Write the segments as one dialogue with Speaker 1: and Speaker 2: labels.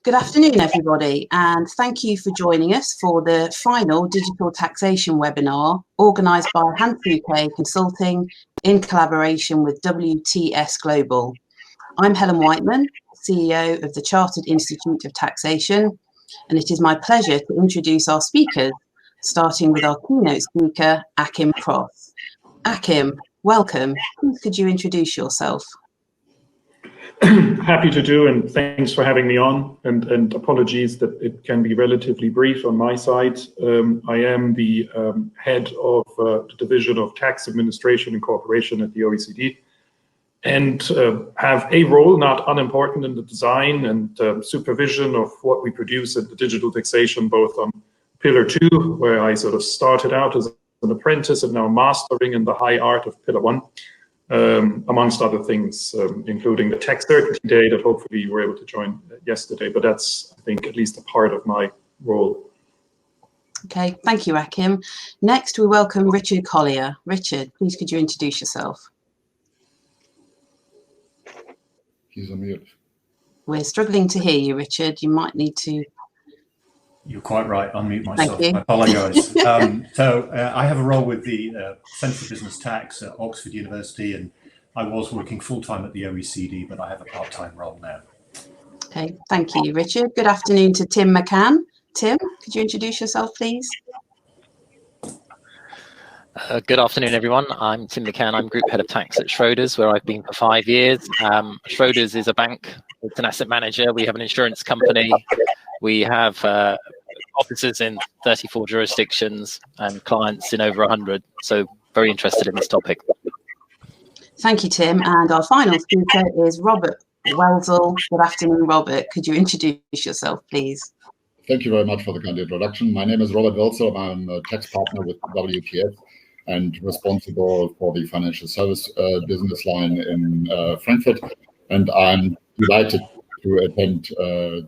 Speaker 1: Good afternoon, everybody, and thank you for joining us for the final Digital Taxation webinar organised by Hansuke Consulting in collaboration with WTS Global. I'm Helen Whiteman, CEO of the Chartered Institute of Taxation, and it is my pleasure to introduce our speakers, starting with our keynote speaker, Achim Cross. Achim, welcome. Please could you introduce yourself?
Speaker 2: Happy to do, and thanks for having me on, and apologies that it can be relatively brief on my side. I am the head of the Division of Tax Administration and Cooperation at the OECD, and have a role not unimportant in the design and supervision of what we produce at the Digital Taxation, both on Pillar 2, where I sort of started out as an apprentice and now mastering in the high art of Pillar 1. Amongst other things, including the tax certainty day that hopefully you were able to join yesterday, but that's, I think, at least a part of my role.
Speaker 1: Okay, thank you, Achim. Next, we welcome Richard Collier. Richard, please could you introduce yourself?
Speaker 3: He's on mute.
Speaker 1: We're struggling to hear you, Richard. You might need to...
Speaker 4: You're quite right, unmute myself. I apologise. I have a role with the Centre for Business Tax at Oxford University, and I was working full-time at the OECD, but I have a part-time role now.
Speaker 1: Okay, thank you, Richard. Good afternoon to Tim McCann. Tim, could you introduce yourself, please?
Speaker 5: Good afternoon, everyone. I'm Tim McCann. I'm Group Head of Tax at Schroders, where I've been for 5 years. Schroders is a bank. It's an asset manager. We have an insurance company. We have offices in 34 jurisdictions and clients in over 100. So very interested in this topic.
Speaker 1: Thank you, Tim. And our final speaker is Robert Welzel. Good afternoon, Robert. Could you introduce yourself, please?
Speaker 3: Thank you very much for the kind introduction. My name is Robert Welzel. I'm a tax partner with WTS and responsible for the financial service business line in Frankfurt. And I'm delighted to attend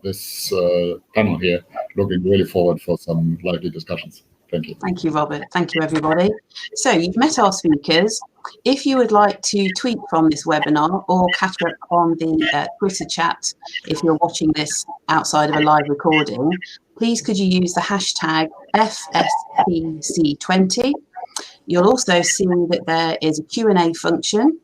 Speaker 3: this panel here. Looking really forward for some lively discussions. Thank you.
Speaker 1: Thank you, Robert. Thank you, everybody. So you've met our speakers. If you would like to tweet from this webinar or catch up on the Twitter chat, if you're watching this outside of a live recording, please could you use the hashtag FSTC20. You'll also see that there is a Q&A function,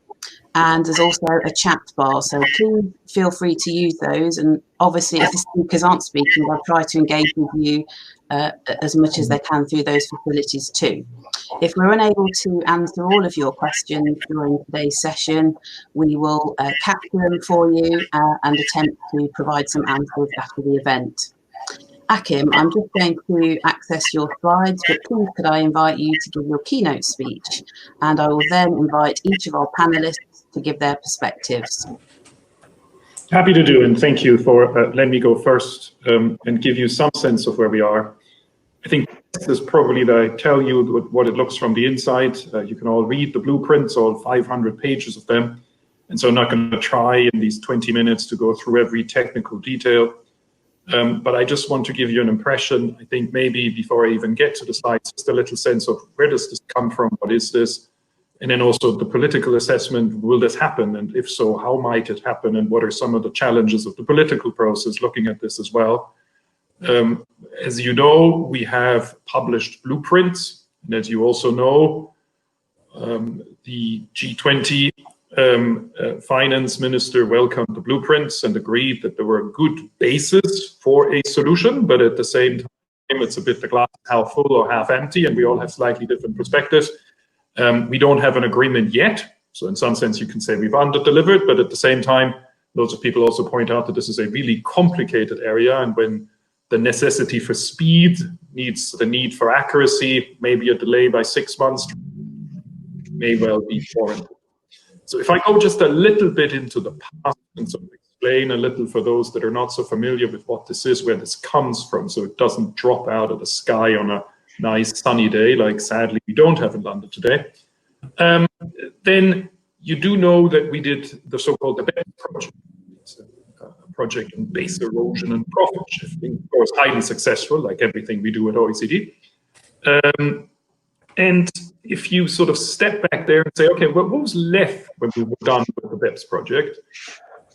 Speaker 1: and there's also a chat bar, so please feel free to use those. And obviously, if the speakers aren't speaking, they'll try to engage with you as much as they can through those facilities too. If we're unable to answer all of your questions during today's session, we will capture them for you and attempt to provide some answers after the event. Achim, I'm just going to access your slides, but please could I invite you to give your keynote speech, and I will then invite each of our panelists to give their perspectives.
Speaker 2: Happy to do, and thank you for letting me go first and give you some sense of where we are. I think this is probably that I tell you what it looks from the inside. You can all read the blueprints, all 500 pages of them, and so I'm not going to try in these 20 minutes to go through every technical detail. But I just want to give you an impression. I think maybe before I even get to the slides, just a little sense of where does this come from, what is this? And then also the political assessment, will this happen? And if so, how might it happen? And what are some of the challenges of the political process looking at this as well? As you know, we have published blueprints. And as you also know, the G20 finance minister welcomed the blueprints and agreed that there were a good basis for a solution, but at the same time, it's a bit the glass half full or half empty, and we all have slightly different perspectives. We don't have an agreement yet, so in some sense you can say we've under-delivered, but at the same time, loads of people also point out that this is a really complicated area, and when the necessity for speed needs the need for accuracy, maybe a delay by 6 months may well be warranted. So if I go just a little bit into the past and sort of explain a little for those that are not so familiar with what this is, where this comes from, so it doesn't drop out of the sky on a nice sunny day, like sadly we don't have in London today, then you do know that we did the so-called BEPS project. It's a project in base erosion and profit shifting, of course highly successful, like everything we do at OECD. And if you sort of step back there and say, okay, well, what was left when we were done with the BEPS project?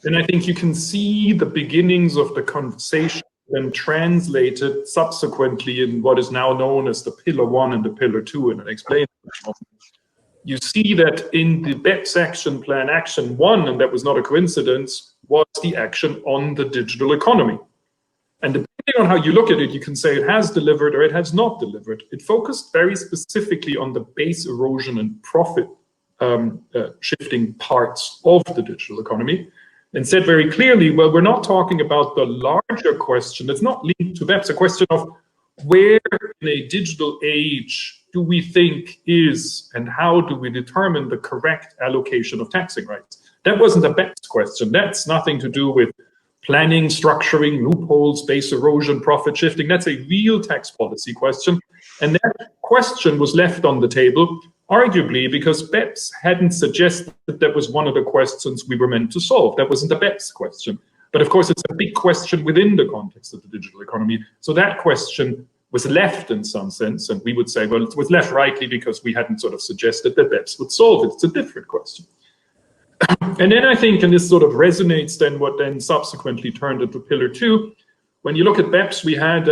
Speaker 2: then I think you can see the beginnings of the conversation then translated subsequently in what is now known as the Pillar 1 and the Pillar 2, and I'll explain it. You see that in the BEPS action plan, Action 1, and that was not a coincidence, was the action on the digital economy. And depending on how you look at it, you can say it has delivered or it has not delivered. It focused very specifically on the base erosion and profit shifting parts of the digital economy, and said very clearly, well, we're not talking about the larger question that's not linked to BEPS, a question of where in a digital age do we think is and how do we determine the correct allocation of taxing rights? That wasn't a BEPS question. That's nothing to do with planning, structuring, loopholes, base erosion, profit shifting. That's a real tax policy question. And that question was left on the table, arguably because BEPS hadn't suggested that was one of the questions we were meant to solve. That wasn't a BEPS question. But of course, it's a big question within the context of the digital economy. So that question was left in some sense, and we would say, well, it was left rightly because we hadn't sort of suggested that BEPS would solve it. It's a different question. And then I think, and this sort of resonates then what then subsequently turned into Pillar 2, when you look at BEPS, we had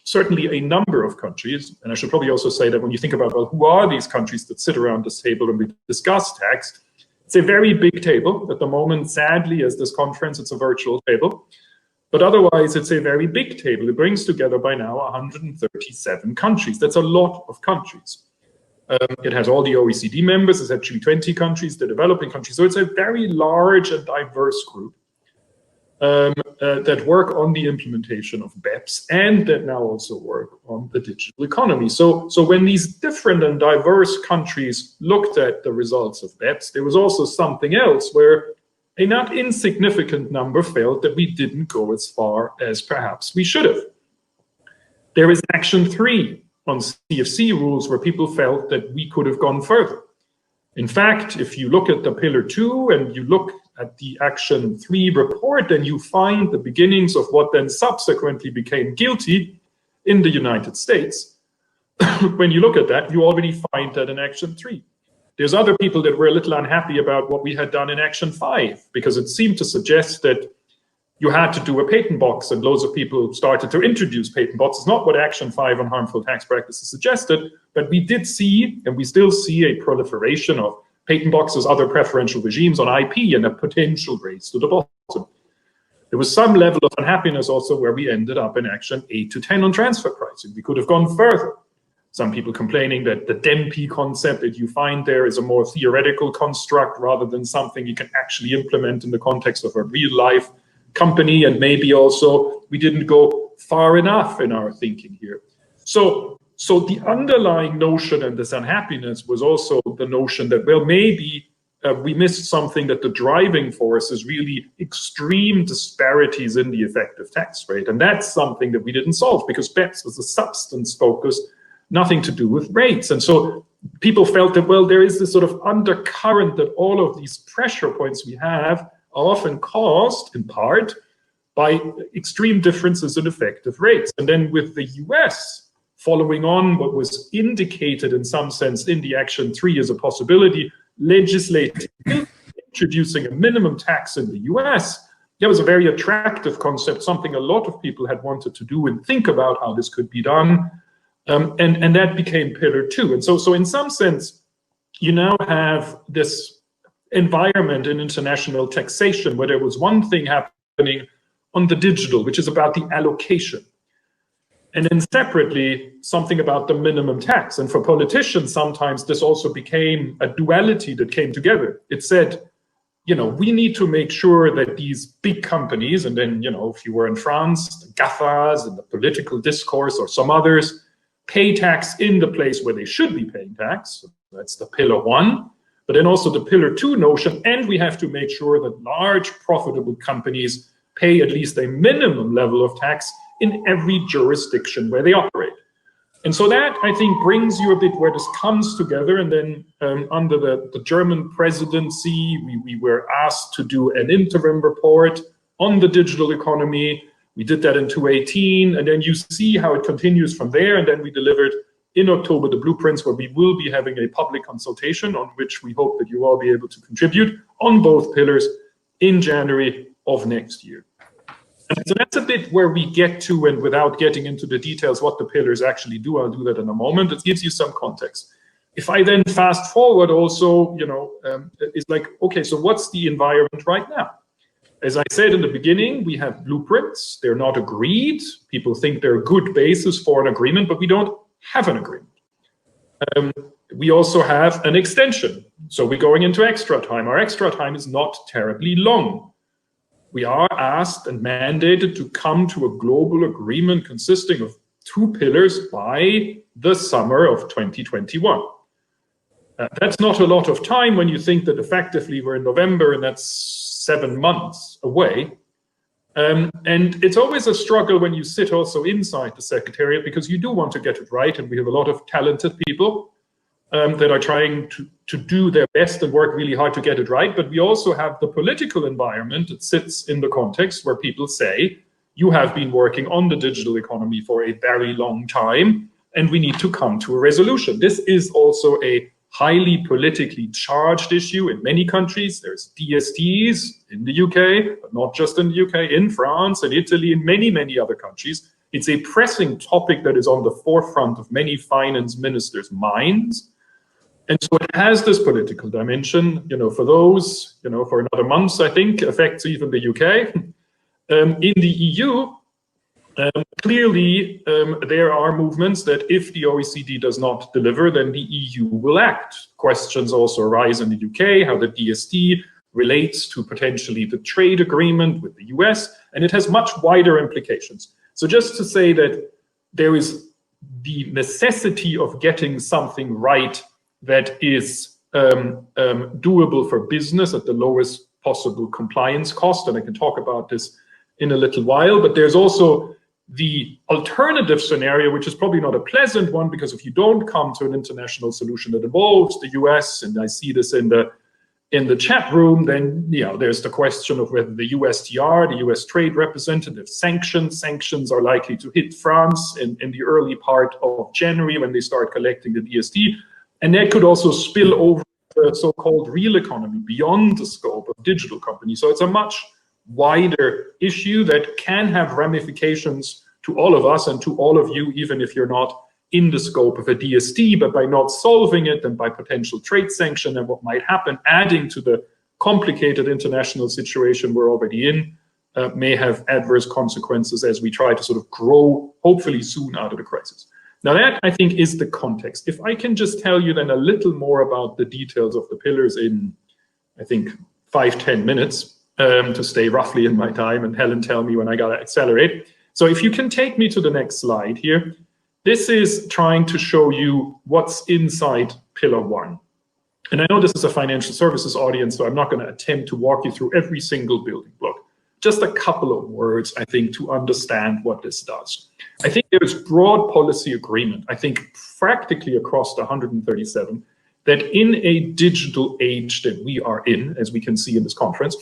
Speaker 2: certainly a number of countries, and I should probably also say that when you think about, well, who are these countries that sit around this table and we discuss tax, it's a very big table. At the moment, sadly, as this conference, it's a virtual table. But otherwise, it's a very big table. It brings together by now 137 countries. That's a lot of countries. It has all the OECD members. It's actually 20 countries, the developing countries. So it's a very large and diverse group that work on the implementation of BEPS and that now also work on the digital economy. So when these different and diverse countries looked at the results of BEPS, there was also something else where a not insignificant number felt that we didn't go as far as perhaps we should have. There is Action 3 on CFC rules where people felt that we could have gone further. In fact, if you look at the Pillar 2 and you look at the Action 3 report, then you find the beginnings of what then subsequently became guilty in the United States. When you look at that, you already find that in Action 3. There's other people that were a little unhappy about what we had done in Action 5, because it seemed to suggest that you had to do a patent box, and loads of people started to introduce patent boxes. Not what Action 5 on harmful tax practices suggested, but we did see, and we still see, a proliferation of patent boxes, other preferential regimes on IP, and a potential race to the bottom. There was some level of unhappiness also where we ended up in Action 8 to 10 on transfer pricing. We could have gone further. Some people complaining that the DEMP concept that you find there is a more theoretical construct rather than something you can actually implement in the context of a real life company, and maybe also we didn't go far enough in our thinking here. So the underlying notion and this unhappiness was also the notion that, well, maybe we missed something, that the driving force is really extreme disparities in the effective tax rate. And that's something that we didn't solve because BEPS was a substance focus, nothing to do with rates. And so people felt that, well, there is this sort of undercurrent that all of these pressure points we have are often caused in part by extreme differences in effective rates. And then with the US following on what was indicated in some sense in the Action 3 as a possibility, legislating, introducing a minimum tax in the US, that was a very attractive concept, something a lot of people had wanted to do and think about how this could be done. And that became Pillar 2. And so in some sense, you now have this environment in international taxation where there was one thing happening on the digital, which is about the allocation. And then separately, something about the minimum tax. And for politicians, sometimes this also became a duality that came together. It said, you know, we need to make sure that these big companies, and then, you know, if you were in France, the GAFAs and the political discourse or some others, pay tax in the place where they should be paying tax. That's the Pillar 1. But then also the Pillar 2 notion, and we have to make sure that large profitable companies pay at least a minimum level of tax in every jurisdiction where they operate. And so that, I think, brings you a bit where this comes together. And then under the German presidency, we were asked to do an interim report on the digital economy. We did that in 2018, and then you see how it continues from there. And then we delivered in October the blueprints, where we will be having a public consultation on which we hope that you all be able to contribute on both pillars in January of next year. And so that's a bit where we get to, and without getting into the details what the pillars actually do, I'll do that in a moment. It gives you some context. If I then fast forward also, it's like, okay, so what's the environment right now? As I said in the beginning, we have blueprints. They're not agreed. People think they're a good basis for an agreement, but we don't have an agreement. We also have an extension. So we're going into extra time. Our extra time is not terribly long. We are asked and mandated to come to a global agreement consisting of 2 pillars by the summer of 2021. That's not a lot of time when you think that effectively we're in November and that's 7 months away. And it's always a struggle when you sit also inside the Secretariat, because you do want to get it right, and we have a lot of talented people that are trying to do their best and work really hard to get it right. But we also have the political environment that sits in the context where people say, you have been working on the digital economy for a very long time, and we need to come to a resolution. This is also a highly politically charged issue in many countries. There's DSTs in the UK, but not just in the UK, in France and Italy, in many, many other countries. It's a pressing topic that is on the forefront of many finance ministers' minds. And so it has this political dimension, for those, for another month, I think, affects even the UK. In the EU, clearly, there are movements that if the OECD does not deliver, then the EU will act. Questions also arise in the UK, how the DST relates to potentially the trade agreement with the US, and it has much wider implications. So just to say that there is the necessity of getting something right that is doable for business at the lowest possible compliance cost, and I can talk about this in a little while, but there's also the alternative scenario, which is probably not a pleasant one, because if you don't come to an international solution that involves the US, and I see this in the chat room, then there's the question of whether the USTR, the US Trade Representative, sanctions are likely to hit France in the early part of January when they start collecting the DST, and that could also spill over the so-called real economy beyond the scope of digital companies. So it's a much wider issue that can have ramifications to all of us and to all of you, even if you're not in the scope of a DST, but by not solving it and by potential trade sanction and what might happen, adding to the complicated international situation we're already in, may have adverse consequences as we try to sort of grow, hopefully soon, out of the crisis. Now that, I think, is the context. If I can just tell you then a little more about the details of the pillars in, I think, 5-10 minutes, to stay roughly in my time, and Helen tell me when I gotta accelerate. So if you can take me to the next slide here, this is trying to show you what's inside Pillar 1. And I know this is a financial services audience, so I'm not gonna attempt to walk you through every single building block. Just a couple of words, I think, to understand what this does. I think there is broad policy agreement, I think practically across the 137, that in a digital age that we are in, as we can see in this conference,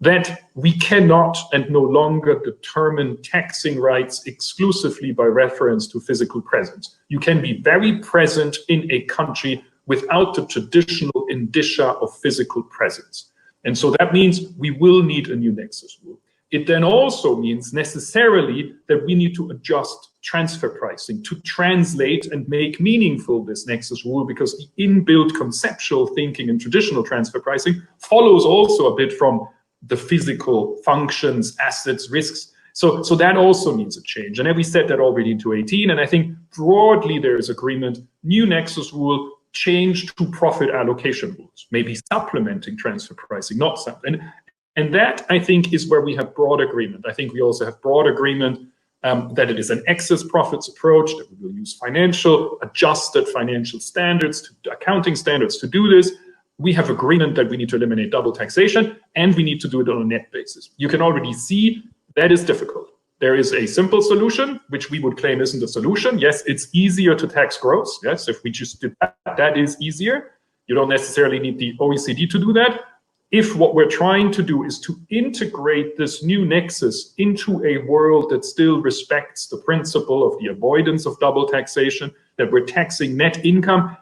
Speaker 2: that we cannot and no longer determine taxing rights exclusively by reference to physical presence. You can be very present in a country without the traditional indicia of physical presence. And so that means we will need a new nexus rule. It then also means necessarily that we need to adjust transfer pricing to translate and make meaningful this nexus rule, because the inbuilt conceptual thinking in traditional transfer pricing follows also a bit from the physical functions, assets, risks. So that also needs a change. And then we set that already into 18. And I think broadly there is agreement, new nexus rule, change to profit allocation rules, maybe supplementing transfer pricing, not something. And that, I think, is where we have broad agreement. I think we also have broad agreement that it is an excess profits approach, that we will use adjusted financial standards, accounting standards to do this. We have agreement that we need to eliminate double taxation, and we need to do it on a net basis. You can already see that is difficult. There is a simple solution, which we would claim isn't a solution. Yes, it's easier to tax gross. Yes, if we just did that, that is easier. You don't necessarily need the OECD to do that. If what we're trying to do is to integrate this new nexus into a world that still respects the principle of the avoidance of double taxation, that we're taxing net income,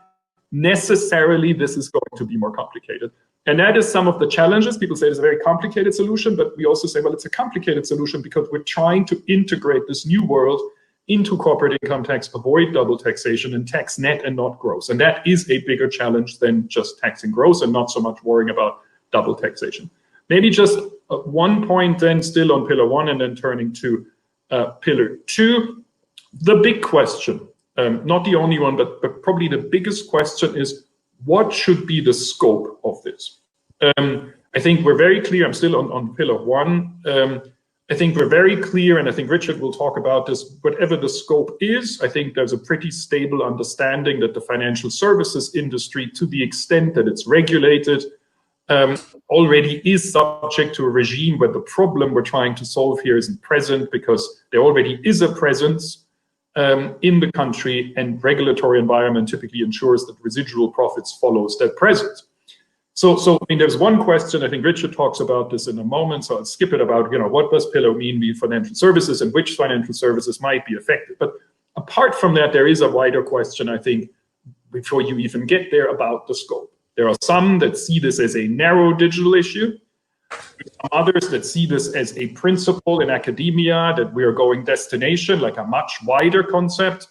Speaker 2: necessarily this is going to be more complicated. And that is some of the challenges. People say it's a very complicated solution, but we also say, well, it's a complicated solution because we're trying to integrate this new world into corporate income tax, avoid double taxation, and tax net and not gross. And that is a bigger challenge than just taxing gross and not so much worrying about double taxation. Maybe just one point then still on pillar one and then turning to pillar two. The big question, not the only one, but probably the biggest question is, what should be the scope of this? I think we're very clear. I'm still on pillar one. I think we're very clear, and I think Richard will talk about this, whatever the scope is, I think there's a pretty stable understanding that the financial services industry, to the extent that it's regulated, already is subject to a regime where the problem we're trying to solve here isn't present, because there already is a presence in the country, and regulatory environment typically ensures that residual profits follows that presence. So I mean, there's one question, I think Richard talks about this in a moment, so I'll skip it, about, what does pillar mean be financial services and which financial services might be affected. But apart from that, there is a wider question, I think, before you even get there, about the scope. There are some that see this as a narrow digital issue, some others that see this as a principle in academia, that we are going destination, like a much wider concept.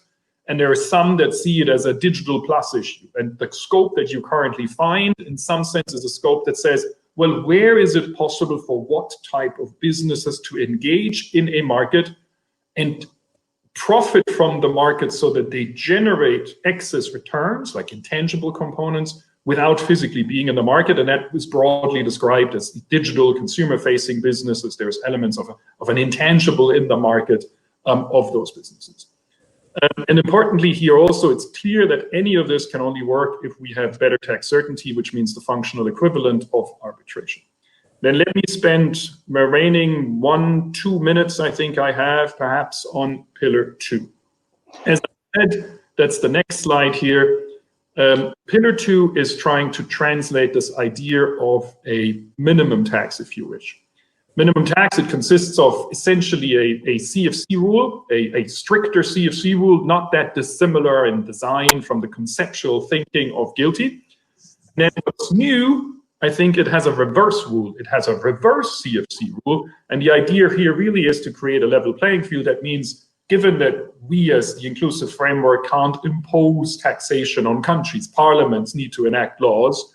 Speaker 2: And there are some that see it as a digital plus issue. And the scope that you currently find, in some sense, is a scope that says, well, where is it possible for what type of businesses to engage in a market and profit from the market so that they generate excess returns, like intangible components, without physically being in the market? And that is broadly described as digital consumer-facing businesses. There's elements of an intangible in the market of those businesses. And importantly here also, it's clear that any of this can only work if we have better tax certainty, which means the functional equivalent of arbitration. Then let me spend my remaining 1-2 minutes, I think I have, perhaps, on pillar two. As I said, that's the next slide here. Pillar two is trying to translate this idea of a minimum tax, if you wish. Minimum tax, it consists of essentially a CFC rule, a stricter CFC rule, not that dissimilar in design from the conceptual thinking of GILTI. Then what's new, I think it has a reverse rule. It has a reverse CFC rule. And the idea here really is to create a level playing field. That means, given that we as the inclusive framework can't impose taxation on countries, parliaments need to enact laws,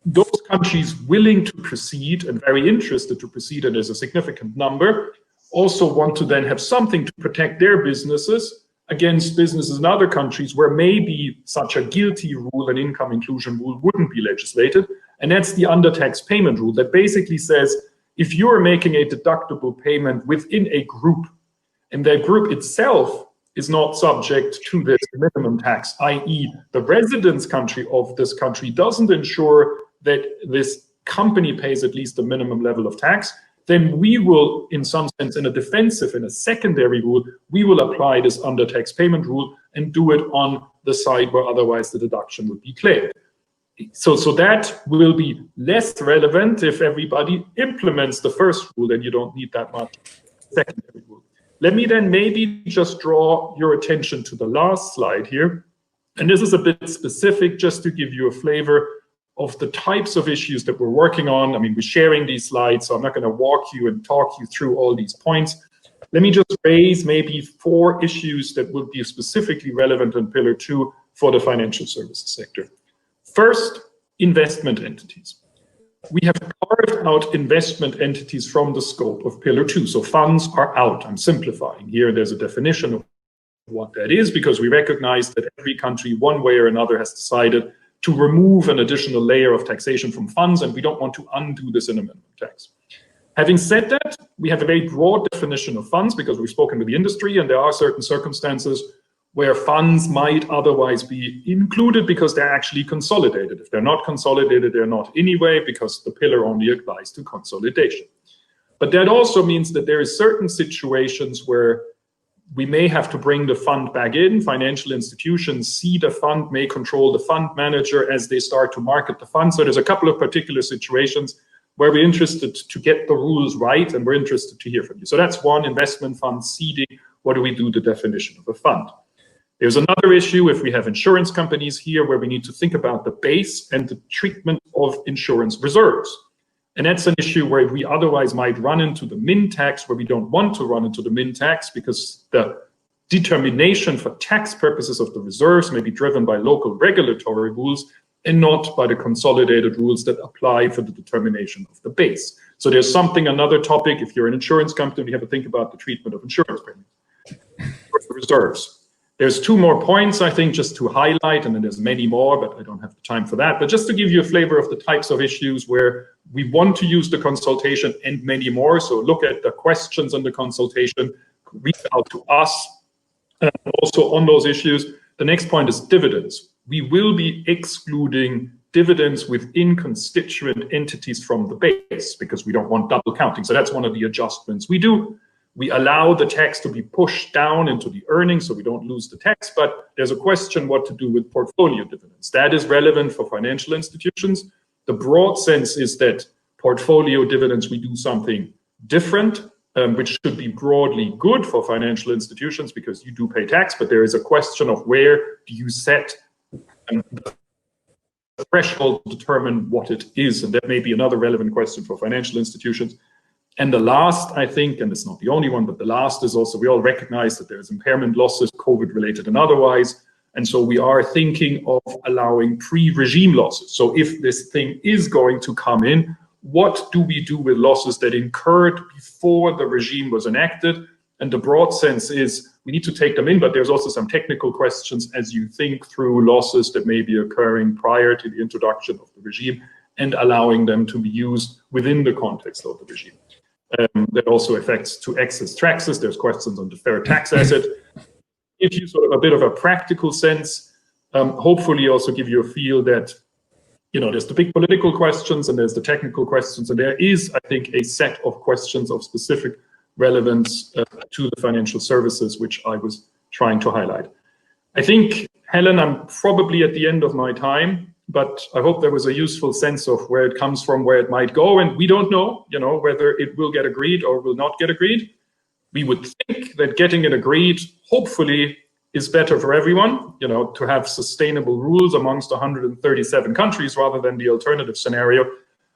Speaker 2: those countries willing to proceed and very interested to proceed, and there's a significant number, also want to then have something to protect their businesses against businesses in other countries where maybe such a GILTI rule, an income inclusion rule, wouldn't be legislated. And that's the undertax payment rule that basically says, if you're making a deductible payment within a group, and that group itself is not subject to this minimum tax, i.e. the residence country of this country doesn't ensure that this company pays at least the minimum level of tax, then we will, in some sense, in a defensive, in a secondary rule, we will apply this undertax payment rule and do it on the side where otherwise the deduction would be claimed. So that will be less relevant if everybody implements the first rule, and you don't need that much secondary rule. Let me then maybe just draw your attention to the last slide here. And this is a bit specific, just to give you a flavor of the types of issues that we're working on. I mean, we're sharing these slides, so I'm not going to walk you and talk you through all these points. Let me just raise maybe 4 issues that would be specifically relevant in pillar two for the financial services sector. First, investment entities. We have carved out investment entities from the scope of pillar two. So funds are out. I'm simplifying here. There's a definition of what that is, because we recognize that every country, one way or another, has decided to remove an additional layer of taxation from funds, and we don't want to undo this in a minimum tax. Having said that, we have a very broad definition of funds, because we've spoken with the industry, and there are certain circumstances where funds might otherwise be included because they're actually consolidated. If they're not consolidated, they're not anyway, because the pillar only applies to consolidation. But that also means that there is certain situations where we may have to bring the fund back in. Financial institutions see the fund, may control the fund manager as they start to market the fund. So there's a couple of particular situations where we're interested to get the rules right, and we're interested to hear from you. So that's one, investment fund seeding. What do we do, the definition of a fund? There's another issue if we have insurance companies here, where we need to think about the base and the treatment of insurance reserves. And that's an issue where we otherwise might run into the min tax, where we don't want to run into the min tax, because the determination for tax purposes of the reserves may be driven by local regulatory rules and not by the consolidated rules that apply for the determination of the base. So there's another topic. If you're an insurance company, you have to think about the treatment of insurance premiums for the reserves. There's two more points, I think, just to highlight, and then there's many more, but I don't have the time for that. But just to give you a flavor of the types of issues where we want to use the consultation and many more. So look at the questions on the consultation, reach out to us also on those issues. The next point is dividends. We will be excluding dividends within constituent entities from the base because we don't want double counting. So that's one of the adjustments we do. We allow the tax to be pushed down into the earnings so we don't lose the tax, but there's a question what to do with portfolio dividends. That is relevant for financial institutions. The broad sense is that portfolio dividends, we do something different, which should be broadly good for financial institutions because you do pay tax, but there is a question of where do you set the threshold to determine what it is, and that may be another relevant question for financial institutions. And the last, I think, and it's not the only one, but the last is also, we all recognize that there's impairment losses, COVID-related and otherwise, and so we are thinking of allowing pre-regime losses. So if this thing is going to come in, what do we do with losses that incurred before the regime was enacted? And the broad sense is we need to take them in, but there's also some technical questions as you think through losses that may be occurring prior to the introduction of the regime and allowing them to be used within the context of the regime. That also affects to excess taxes. There's questions on deferred tax asset. Give you sort of a bit of a practical sense, hopefully also give you a feel that, you know, there's the big political questions and there's the technical questions, and there is, I think, a set of questions of specific relevance to the financial services, which I was trying to highlight. I think, Helen, I'm probably at the end of my time, but I hope there was a useful sense of where it comes from, where it might go, and we don't know, you know, whether it will get agreed or will not get agreed. We would think that getting it agreed, hopefully, is better for everyone, you know, to have sustainable rules amongst 137 countries rather than the alternative scenario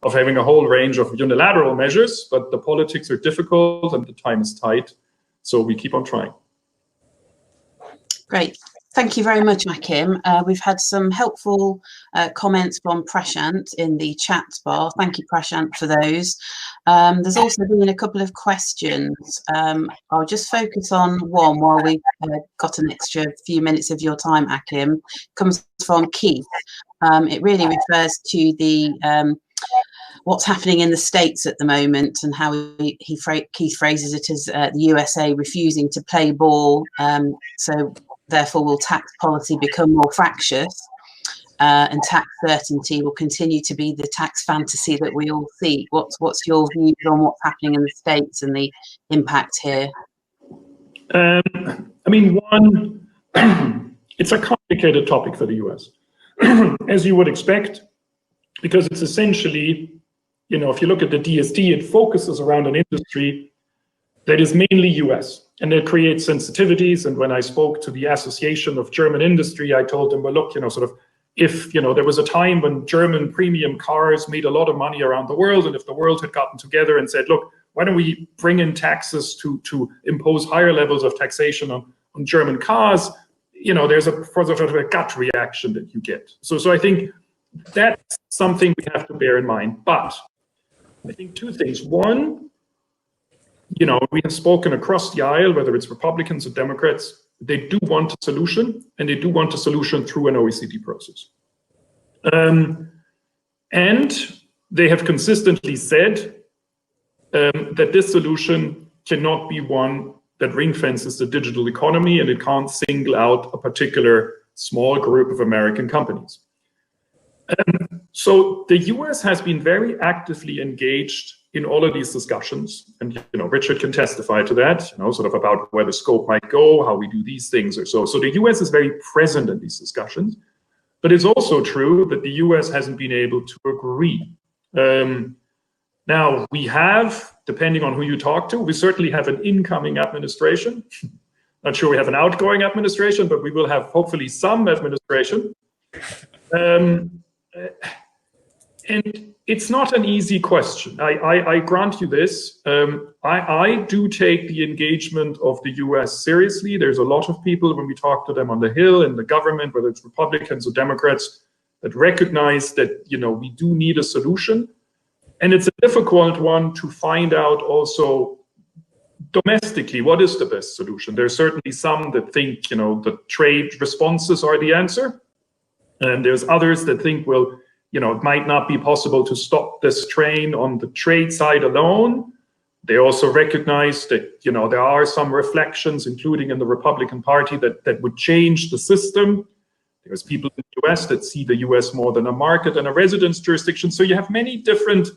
Speaker 2: of having a whole range of unilateral measures, but the politics are difficult and the time is tight, so we keep on trying.
Speaker 1: Great. Thank you very much, Achim. We've had some helpful comments from Prashant in the chat bar. Thank you, Prashant, for those. There's also been a couple of questions. I'll just focus on one while we've got an extra few minutes of your time, Achim. It comes from Keith. It really refers to the what's happening in the States at the moment and how Keith phrases it as the USA refusing to play ball. So therefore, will tax policy become more fractious and tax certainty will continue to be the tax fantasy that we all see? What's your views on what's happening in the States and the impact here?
Speaker 2: I mean, one, it's a complicated topic for the US, as you would expect, because it's essentially, you know, if you look at the DST, it focuses around an industry that is mainly US. And it creates sensitivities. And when I spoke to the Association of German Industry, I told them, well, look, you know, sort of, if, you know, there was a time when German premium cars made a lot of money around the world, and if the world had gotten together and said, look, why don't we bring in taxes to impose higher levels of taxation on German cars, you know, there's a sort of a gut reaction that you get. So I think that's something we have to bear in mind. But I think two things. One, you know, we have spoken across the aisle, whether it's Republicans or Democrats, they do want a solution, and they do want a solution through an OECD process. And they have consistently said that this solution cannot be one that ring fences the digital economy, and it can't single out a particular small group of American companies. So the US has been very actively engaged in all of these discussions, and you know, Richard can testify to that, you know, sort of about where the scope might go, how we do these things or so. So the US is very present in these discussions, but it's also true that the US hasn't been able to agree. Now we have, depending on who you talk to, we certainly have an incoming administration. Not sure we have an outgoing administration, but we will have hopefully some administration. And it's not an easy question. I grant you this. I do take the engagement of the US seriously. There's a lot of people, when we talk to them on the Hill, in the government, whether it's Republicans or Democrats, that recognize that, you know, we do need a solution. And it's a difficult one to find out also domestically, what is the best solution? There's certainly some that think, you know, the trade responses are the answer. And there's others that think, well, you know, it might not be possible to stop this train on the trade side alone. They also recognize that, you know, there are some reflections, including in the Republican Party, that would change the system. There's people in the US that see the US more than a market and a residence jurisdiction. So you have many different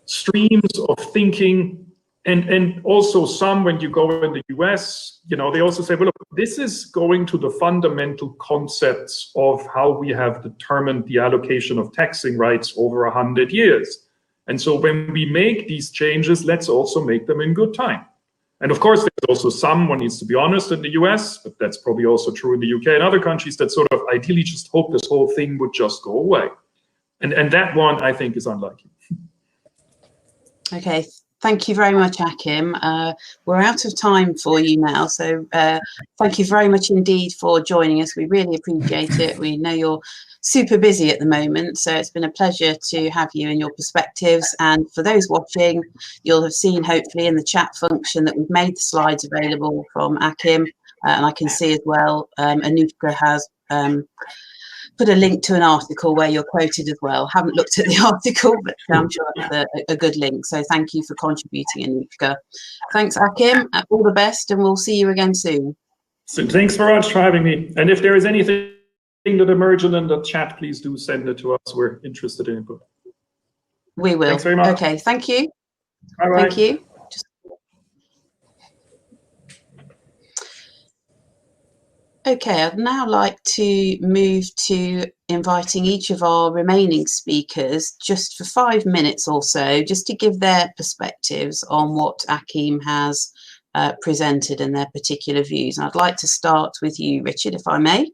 Speaker 2: streams of thinking. And also some, when you go in the US, you know, they also say, well, look, this is going to the fundamental concepts of how we have determined the allocation of taxing rights over 100 years. And so when we make these changes, let's also make them in good time. And of course, there's also some, one needs to be honest, in the US, but that's probably also true in the UK and other countries, that sort of ideally just hope this whole thing would just go away. And that one, I think, is unlikely.
Speaker 1: Okay. Thank you very much, Achim. We're out of time for you now, so thank you very much indeed for joining us. We really appreciate it. We know you're super busy at the moment, so it's been a pleasure to have you and your perspectives. And for those watching, you'll have seen hopefully in the chat function that we've made the slides available from Achim, and I can see as well Anushka has put a link to an article where you're quoted as well. Haven't looked at the article, but I'm sure it's a good link. So thank you for contributing, Anushka. Thanks, Achim. All the best, and we'll see you again soon.
Speaker 2: So thanks very much for having me. And if there is anything that emergent in the chat, please do send it to us. We're interested in input.
Speaker 1: We will.
Speaker 2: Thanks very much.
Speaker 1: Okay, thank you.
Speaker 2: Bye-bye.
Speaker 1: Thank you. Okay, I'd now like to move to inviting each of our remaining speakers just for 5 minutes or so, just to give their perspectives on what Achim has presented and their particular views. And I'd like to start with you, Richard, if I may.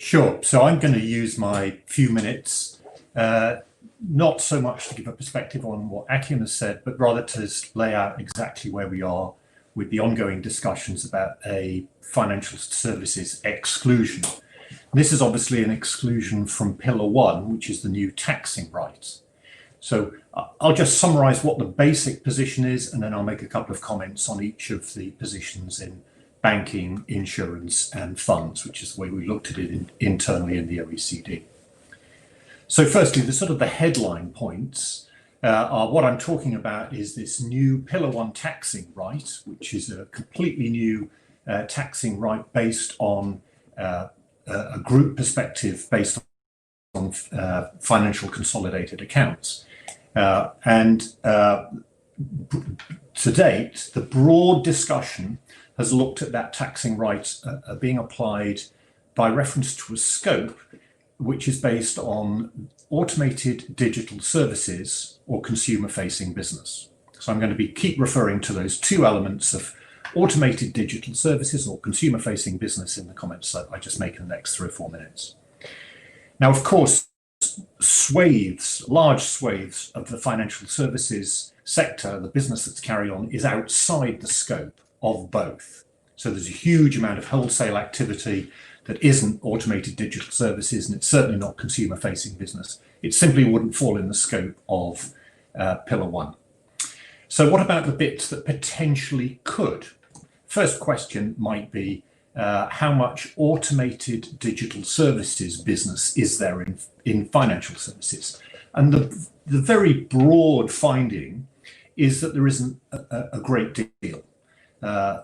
Speaker 4: Sure. So I'm going to use my few minutes, not so much to give a perspective on what Achim has said, but rather to lay out exactly where we are with the ongoing discussions about a financial services exclusion. This is obviously an exclusion from Pillar 1, which is the new taxing rights. So I'll just summarize what the basic position is, and then I'll make a couple of comments on each of the positions in banking, insurance, and funds, which is the way we looked at it internally in the OECD. So firstly, the headline points are what I'm talking about is this new Pillar 1 taxing right, which is a completely new taxing right based on a group perspective based on financial consolidated accounts. To date, the broad discussion has looked at that taxing right being applied by reference to a scope which is based on automated digital services or consumer-facing business. So I'm going to keep referring to those two elements of automated digital services or consumer-facing business in the comments that I just make in the next 3 or 4 minutes. Now, of course, large swathes of the financial services sector, the business that's carried on, is outside the scope of both. So there's a huge amount of wholesale activity that isn't automated digital services, and it's certainly not consumer-facing business. It simply wouldn't fall in the scope of Pillar 1. So what about the bits that potentially could? First question might be, how much automated digital services business is there in financial services? And the very broad finding is that there isn't a great deal.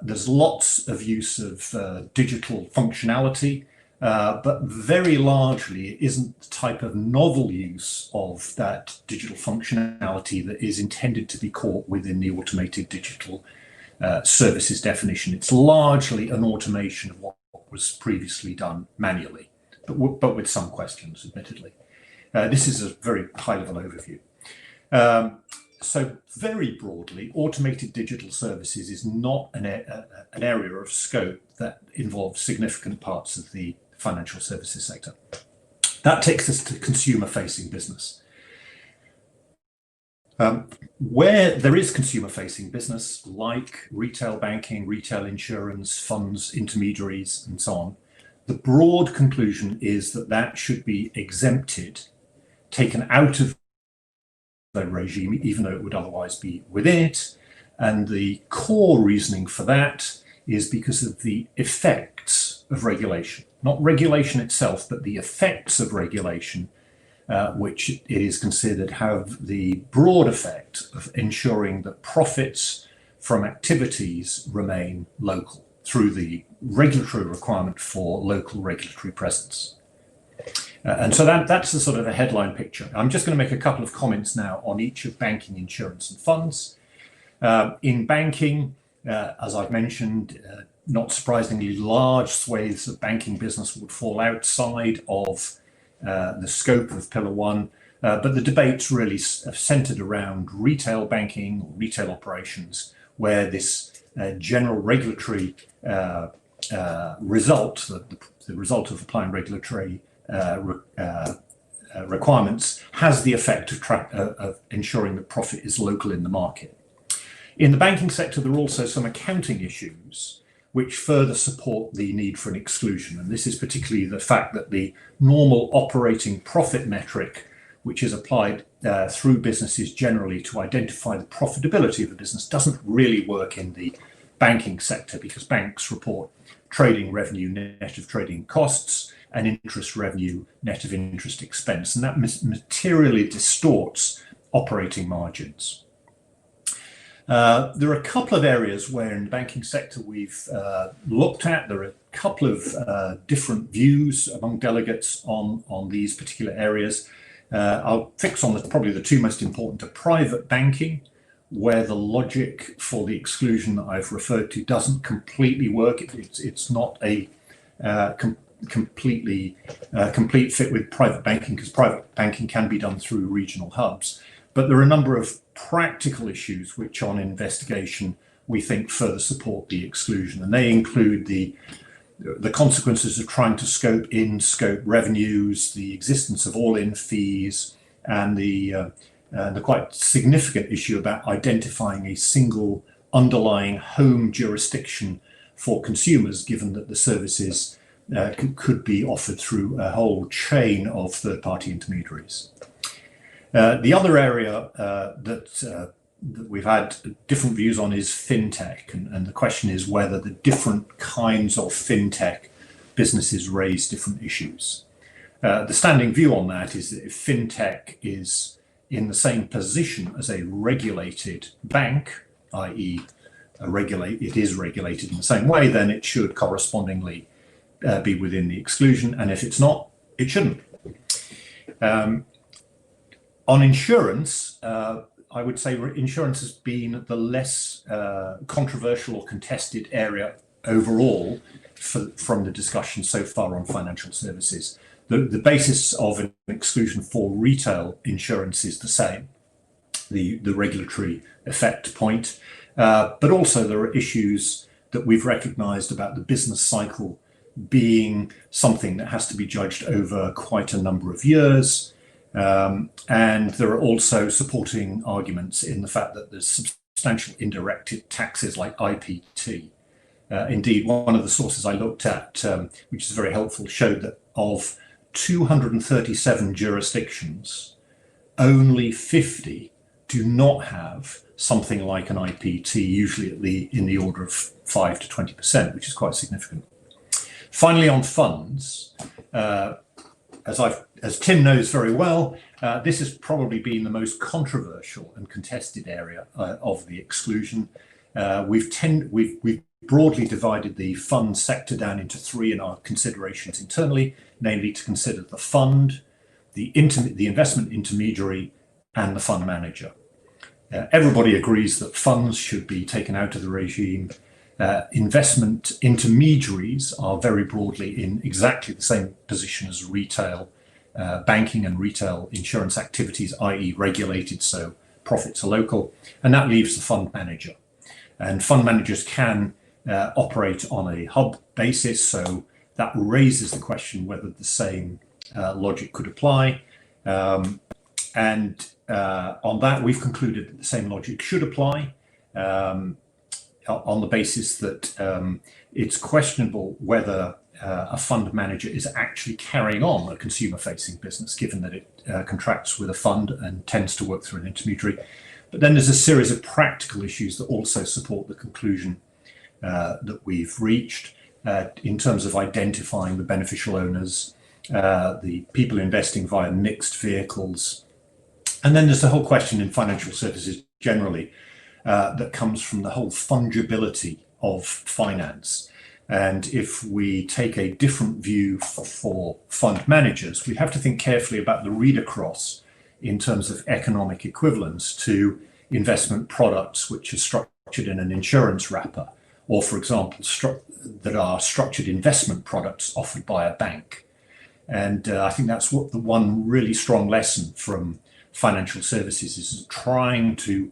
Speaker 4: There's lots of use of digital functionality, but very largely it isn't the type of novel use of that digital functionality that is intended to be caught within the automated digital services definition. It's largely an automation of what was previously done manually, but with some questions, admittedly. This is a very high-level overview. So very broadly, automated digital services is not an area of scope that involves significant parts of the financial services sector. That takes us to consumer-facing business. Where there is consumer-facing business, like retail banking, retail insurance, funds, intermediaries, and so on, the broad conclusion is that that should be exempted, taken out of the regime, even though it would otherwise be within it. And the core reasoning for that is because of the effects of regulation, not regulation itself, but the effects of regulation, which it is considered have the broad effect of ensuring that profits from activities remain local through the regulatory requirement for local regulatory presence. And so that's the sort of a headline picture. I'm just going to make a couple of comments now on each of banking, insurance, and funds. In banking, as I've mentioned, not surprisingly, large swathes of banking business would fall outside of the scope of Pillar 1, but the debates really have centered around retail banking, or retail operations, where this general regulatory result, the result of applying regulatory requirements, has the effect of ensuring that profit is local in the market. In the banking sector, there are also some accounting issues which further support the need for an exclusion. And this is particularly the fact that the normal operating profit metric, which is applied through businesses generally to identify the profitability of a business, doesn't really work in the banking sector, because banks report trading revenue net of trading costs and interest revenue net of interest expense. And that materially distorts operating margins. There are a couple of areas where in the banking sector we've looked at. There are a couple of different views among delegates on these particular areas. I'll fix on probably the two most important are private banking, where the logic for the exclusion that I've referred to doesn't completely work. It's not a complete fit with private banking, because private banking can be done through regional hubs. But there are a number of practical issues which on investigation we think further support the exclusion, and they include the consequences of trying to scope revenues, the existence of all-in fees, and the quite significant issue about identifying a single underlying home jurisdiction for consumers, given that the services could be offered through a whole chain of third-party intermediaries. The other area that we've had different views on is fintech, and the question is whether the different kinds of fintech businesses raise different issues. The standing view on that is that if fintech is in the same position as a regulated bank, i.e. it is regulated in the same way, then it should correspondingly be within the exclusion, and if it's not, it shouldn't. On insurance, I would say insurance has been the less controversial or contested area overall from the discussion so far on financial services. The basis of an exclusion for retail insurance is the same, the regulatory effect point, but also there are issues that we've recognized about the business cycle being something that has to be judged over quite a number of years. And there are also supporting arguments in the fact that there's substantial indirect taxes like IPT. Indeed, one of the sources I looked at, which is very helpful, showed that of 237 jurisdictions, only 50 do not have something like an IPT, usually in the order of 5 to 20%, which is quite significant. Finally, on funds, as Tim knows very well, this has probably been the most controversial and contested area of the exclusion. We've broadly divided the fund sector down into three in our considerations internally, namely to consider the fund, the investment intermediary, and the fund manager. Everybody agrees that funds should be taken out of the regime. Investment intermediaries are very broadly in exactly the same position as retail banking and retail insurance activities, i.e. regulated, so profits are local, and that leaves the fund manager. And fund managers can operate on a hub basis, so that raises the question whether the same logic could apply. And on that, we've concluded that the same logic should apply on the basis that it's questionable whether a fund manager is actually carrying on a consumer-facing business, given that it contracts with a fund and tends to work through an intermediary. But then there's a series of practical issues that also support the conclusion that we've reached in terms of identifying the beneficial owners, the people investing via mixed vehicles. And then there's the whole question in financial services generally that comes from the whole fungibility of finance. And if we take a different view for fund managers, we have to think carefully about the read across in terms of economic equivalence to investment products which are structured in an insurance wrapper, or for example, that are structured investment products offered by a bank. And I think that's what the one really strong lesson from financial services is, trying to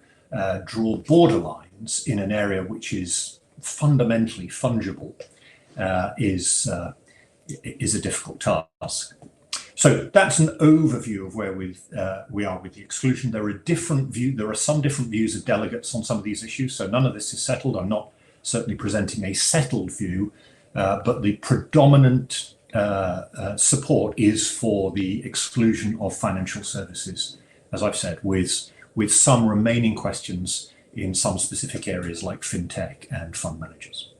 Speaker 4: draw borderlines in an area which is fundamentally fungible is a difficult task. So that's an overview of where we are with the exclusion. There are some different views of delegates on some of these issues, so none of this is settled. I'm not certainly presenting a settled view, but the predominant support is for the exclusion of financial services, as I've said, with some remaining questions in some specific areas like fintech and fund managers.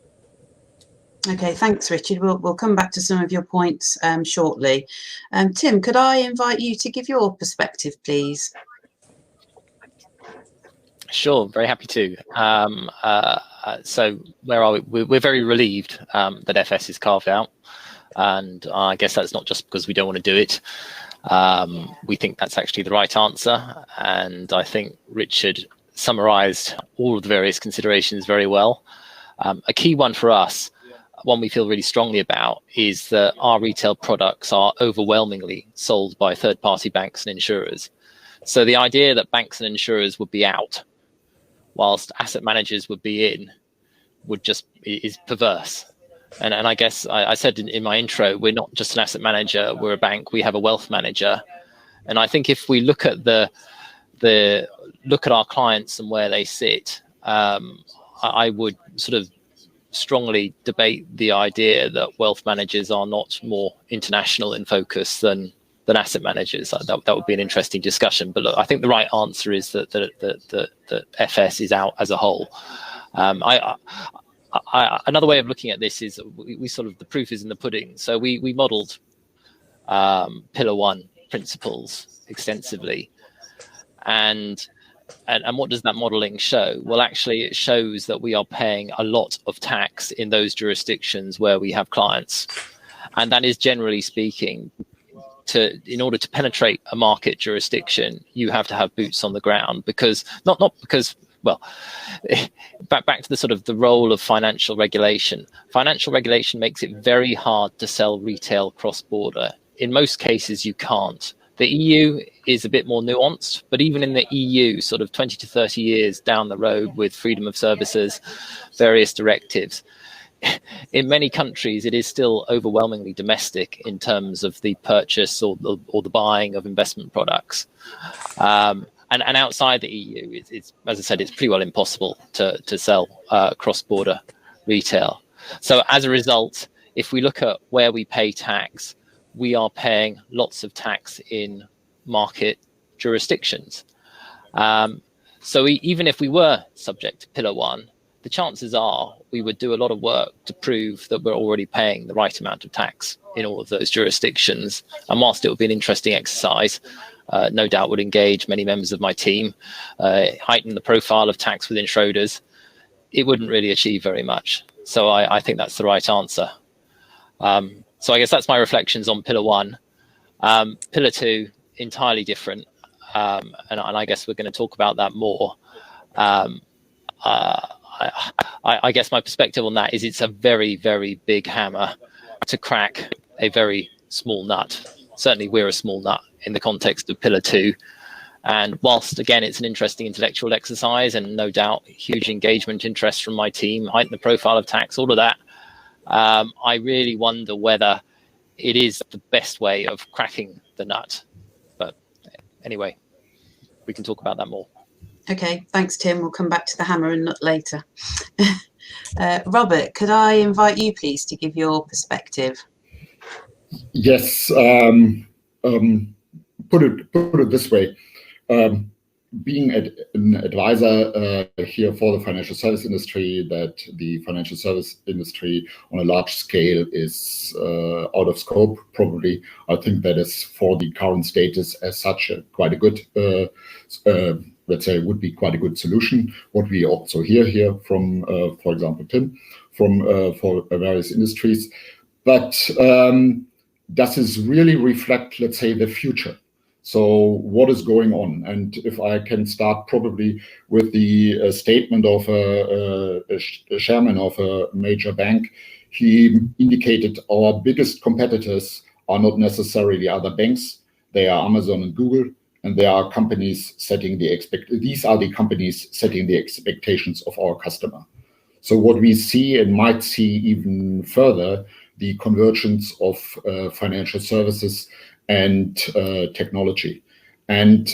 Speaker 1: Okay, thanks, Richard. We'll come back to some of your points shortly. Tim, could I invite you to give your perspective, please?
Speaker 5: Sure, very happy to. So where are we? We're very relieved that FS is carved out. And I guess that's not just because we don't want to do it. We think that's actually the right answer. And I think Richard summarized all of the various considerations very well. A key one for us, one we feel really strongly about, is that our retail products are overwhelmingly sold by third-party banks and insurers. So the idea that banks and insurers would be out whilst asset managers would be in is perverse. And I guess I said in my intro, we're not just an asset manager, we're a bank, we have a wealth manager. And I think if we look at our clients and where they sit, I would sort of strongly debate the idea that wealth managers are not more international in focus than asset managers. That would be an interesting discussion. But look, I think the right answer is that FS is out as a whole. Another way of looking at this is we sort of, the proof is in the pudding. So we modelled Pillar 1 principles extensively, and what does that modelling show? Well, actually, it shows that we are paying a lot of tax in those jurisdictions where we have clients, and that is generally speaking. In order to penetrate a market jurisdiction, you have to have boots on the ground, because not because. Well, back to the sort of the role of financial regulation. Financial regulation makes it very hard to sell retail cross-border. In most cases, you can't. The EU is a bit more nuanced, but even in the EU, sort of 20 to 30 years down the road with freedom of services, various directives, in many countries, it is still overwhelmingly domestic in terms of the purchase or the buying of investment products. And outside the EU, it's, as I said, it's pretty well impossible to sell cross-border retail. So as a result, if we look at where we pay tax, we are paying lots of tax in market jurisdictions. So even if we were subject to Pillar 1, the chances are we would do a lot of work to prove that we're already paying the right amount of tax in all of those jurisdictions. And whilst it would be an interesting exercise, no doubt would engage many members of my team, heighten the profile of tax within Schroders, it wouldn't really achieve very much. So I think that's the right answer. So I guess that's my reflections on Pillar 1. Pillar 2, entirely different. And I guess we're going to talk about that more. I guess my perspective on that is it's a very, very big hammer to crack a very small nut. Certainly we're a small nut in the context of Pillar 2. And whilst, again, it's an interesting intellectual exercise and no doubt huge engagement interest from my team, heighten the profile of tax, all of that, I really wonder whether it is the best way of cracking the nut. But anyway. we can talk about that more.
Speaker 1: Okay, thanks, Tim. We'll come back to the hammer and nut later. Robert, could I invite you, please, to give your perspective?
Speaker 3: Yes. Put it this way. Being an advisor here for the financial service industry, that the financial service industry on a large scale is out of scope, probably. I think that is, for the current status as such, quite a good, let's say, would be quite a good solution. What we also hear here from, for example, Tim, from for various industries. But does this really reflect, let's say, the future? So what is going on? And if I can start probably with the statement of a chairman of a major bank, he indicated our biggest competitors are not necessarily other banks. They are Amazon and Google, and they are companies setting the these are the companies setting the expectations of our customer. So what we see, and might see even further, the convergence of financial services and technology. And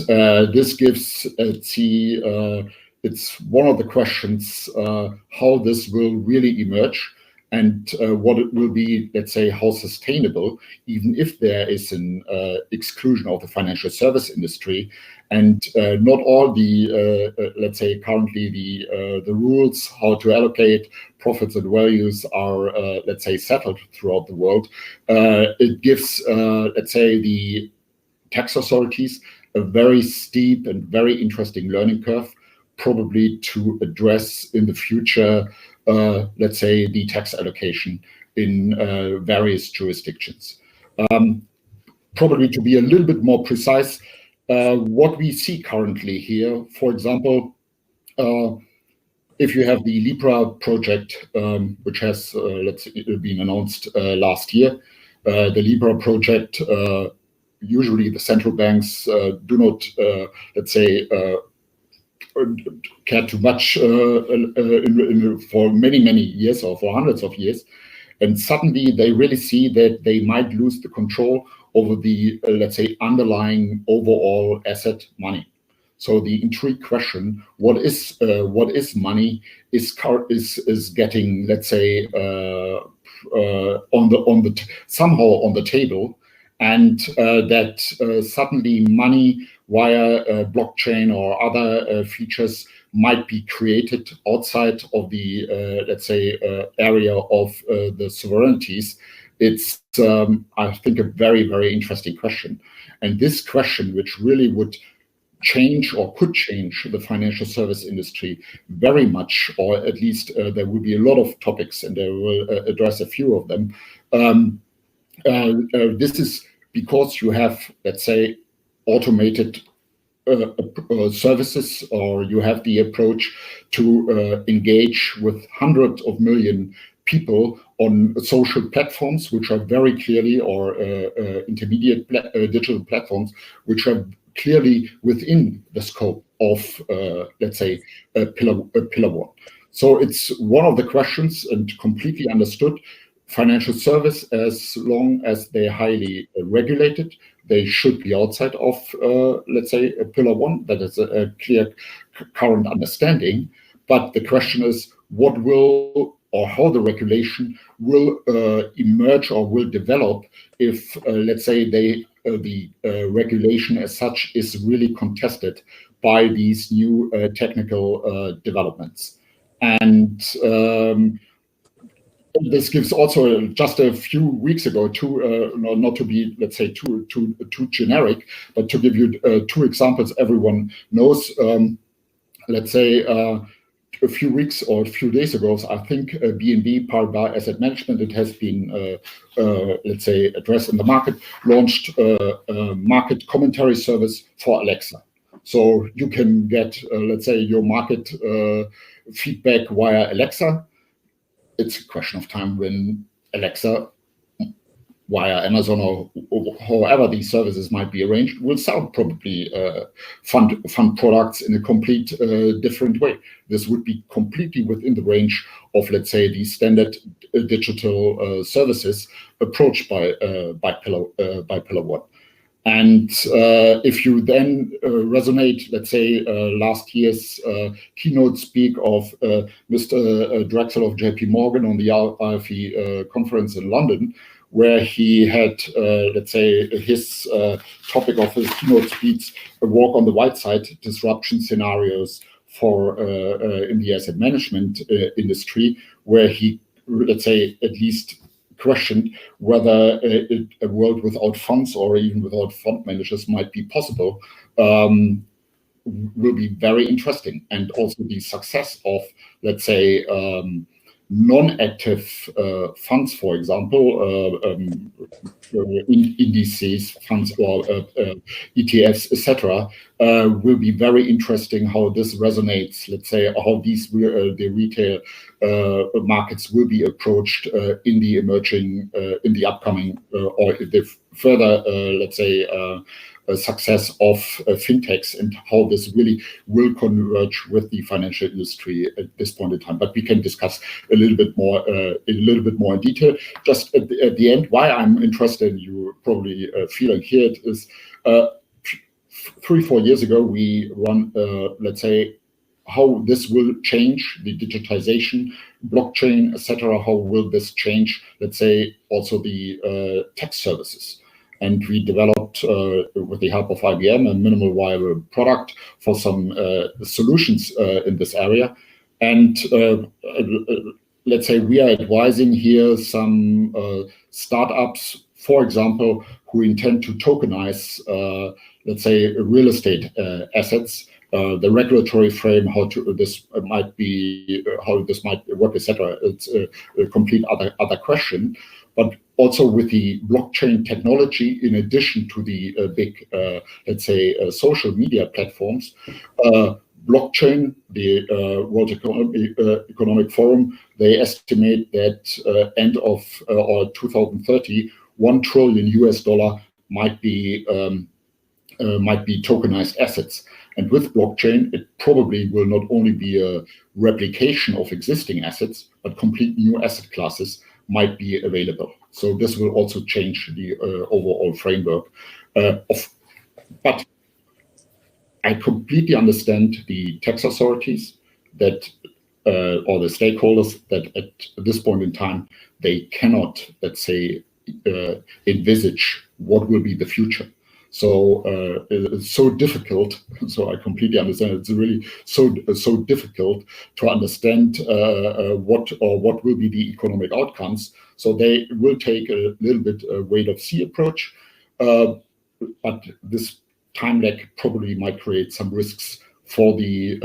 Speaker 3: this gives, it's one of the questions, how this will really emerge, and what it will be, let's say, how sustainable, even if there is an exclusion of the financial service industry, and not all the, let's say, currently the rules how to allocate profits and values are, let's say, settled throughout the world. It gives, let's say, the tax authorities a very steep and very interesting learning curve, probably to address in the future, let's say, the tax allocation in various jurisdictions. Probably to be a little bit more precise, what we see currently here, for example, if you have the Libra project, which has been announced last year, the Libra project, usually the central banks do not, let's say, care too much for many years, or for hundreds of years, and suddenly they really see that they might lose the control over the, let's say, underlying overall asset money. So the intrigue question, what is money, is getting, let's say, somehow on the table, and that suddenly money via blockchain or other features might be created outside of the, let's say, area of the sovereignties. It's, I think, a very interesting question. And this question, which really would change or could change the financial service industry very much, or at least there will be a lot of topics, and I will address a few of them. This is because you have, let's say, automated services, or you have the approach to engage with hundreds of million people on social platforms, which are very clearly, or intermediate digital platforms, which are clearly within the scope of, let's say, pillar one. So it's one of the questions, and completely understood. Financial service, as long as they're highly regulated, they should be outside of, let's say, pillar one. That is a clear current understanding. But the question is, what will, or how the regulation will emerge or will develop if, let's say, the regulation as such is really contested by these new technical developments. And this gives also, just a few weeks ago, not to be, let's say, too generic, but to give you two examples everyone knows. Let's say a few weeks or a few days ago, I think BNP Paribas Asset Management, it has been, let's say, addressed in the market, launched a market commentary service for Alexa. So you can get, let's say, your market feedback via Alexa. It's a question of time when Alexa, via Amazon or however these services might be arranged, will sell probably fund products in a complete different way. This would be completely within the range of, let's say, the standard digital services approached by Pillar One. And if you then resonate, let's say, last year's keynote speak of Mr. Drexel of JP Morgan on the IFE conference in London, where he had, let's say, his topic of his keynote speech, a walk on the white side, disruption scenarios for in the asset management industry, where he, let's say, at least questioned whether a world without funds or even without fund managers might be possible, will be very interesting. And also the success of, let's say, non-active funds, for example, indices, funds, or ETFs, etc., will be very interesting how this resonates. Let's say how these the retail markets will be approached in the emerging, in the upcoming, or the further, let's say, success of fintechs, and how this really will converge with the financial industry at this point in time. But we can discuss a little bit more in detail. Just at the end, why I'm interested, you probably feel and hear it, is 3-4 years ago we run, let's say, how this will change the digitization, blockchain, etc. How will this change, let's say, also the tax services? And we developed, with the help of IBM, a minimal viable product for some solutions in this area. And let's say we are advising here some startups, for example, who intend to tokenize, let's say, real estate assets. The regulatory frame, how this might work, etc. It's a complete other question. But also with the blockchain technology, in addition to the big, let's say, social media platforms, blockchain, the World Economic Forum, they estimate that end of or 2030, $1 trillion might be tokenized assets. And with blockchain, it probably will not only be a replication of existing assets, but complete new asset classes might be available. So this will also change the overall framework. But I completely understand the tax authorities that, or the stakeholders, that at this point in time, they cannot, let's say, envisage what will be the future. So it's so difficult. So I completely understand. It's really so difficult to understand what will be the economic outcomes. So they will take a little bit wait and see approach, but this time lag probably might create some risks for the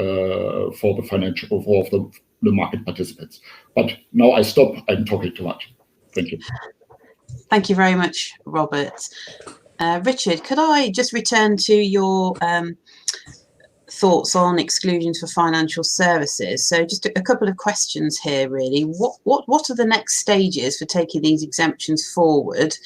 Speaker 3: financial, for the market participants. But now I stop. I'm talking too much. Thank you.
Speaker 1: Thank you very much, Robert. Richard, could I just return to your thoughts on exclusions for financial services? So just a couple of questions here, really. What are the next stages for taking these exemptions forward?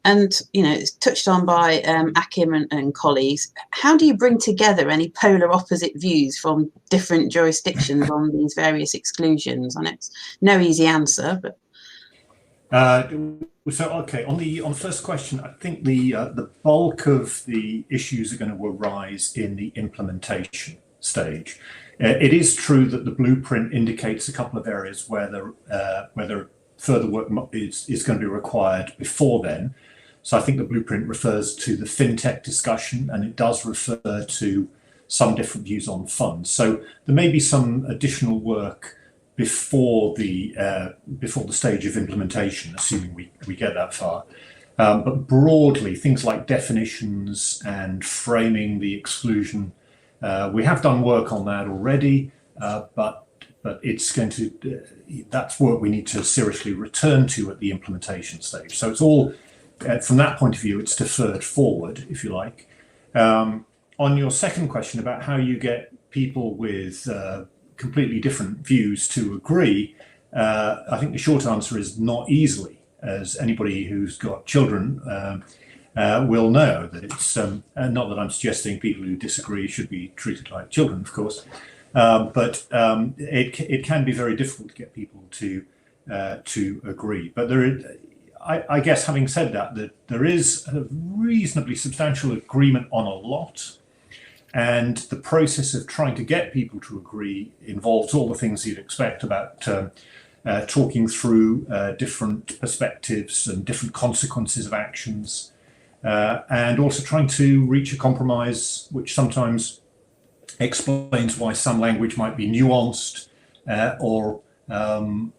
Speaker 1: And, you know, it's touched on by Achim and colleagues. How do you bring together any polar opposite views from different jurisdictions on these various exclusions? I know it's no easy answer, but...
Speaker 4: So, okay, on the first question, I think the bulk of the issues are going to arise in the implementation stage. It is true that the blueprint indicates a couple of areas where further work is going to be required before then. So I think the blueprint refers to the fintech discussion, and it does refer to some different views on funds. So there may be some additional work before the stage of implementation, assuming we get that far. But broadly, things like definitions and framing the exclusion, we have done work on that already, but it's going to, that's work we need to seriously return to at the implementation stage. So it's all, from that point of view, it's deferred forward, if you like. On your second question about how you get people with completely different views to agree, I think the short answer is not easily, as anybody who's got children will know that it's, not that I'm suggesting people who disagree should be treated like children, of course, but it can be very difficult to get people to agree. But I guess having said that, there is a reasonably substantial agreement on a lot, and the process of trying to get people to agree involves all the things you'd expect about talking through different perspectives and different consequences of actions, and also trying to reach a compromise which sometimes explains why some language might be nuanced or a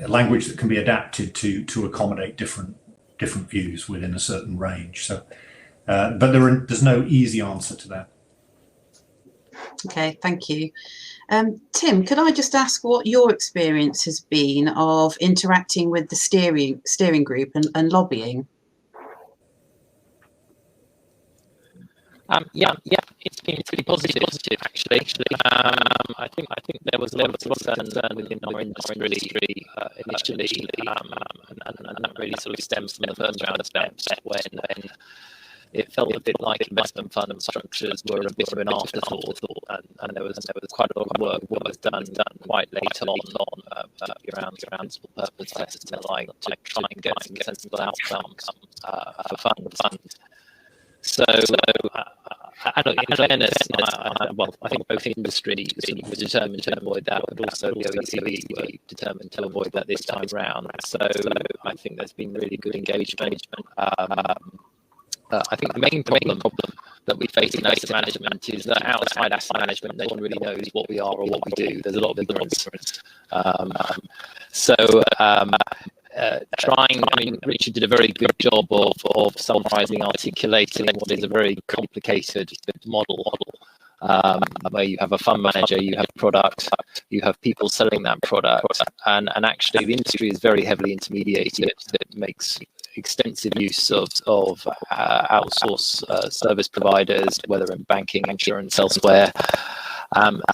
Speaker 4: language that can be adapted to accommodate different views within a certain range. So, but there's no easy answer to that.
Speaker 1: Okay, thank you. Tim, could I just ask what your experience has been of interacting with the steering group and lobbying?
Speaker 5: Yeah, it's been pretty positive actually. I think there was a lot of concern within our industry initially, and that really sort of stems from the first round of steps when it felt a bit like investment fund structures were a bit of an afterthought, and there was quite a lot of work that was done quite late on around purpose tests and the like to try and get some sensible outcomes for funds. So, in fairness, I think both industries were determined to avoid that, but also the OECD were determined to avoid that this time round. So, I think there's been really good engagement. I think the main problem that we face in asset management is that outside asset management, no one really knows what we are or what we do. There's a lot of ignorance. Richard did a very good job of summarising, articulating what is a very complicated model, where you have a fund manager, you have a product, you have people selling that product, and actually the industry is very heavily intermediated. It makes extensive use of outsource service providers, whether in banking, insurance, elsewhere.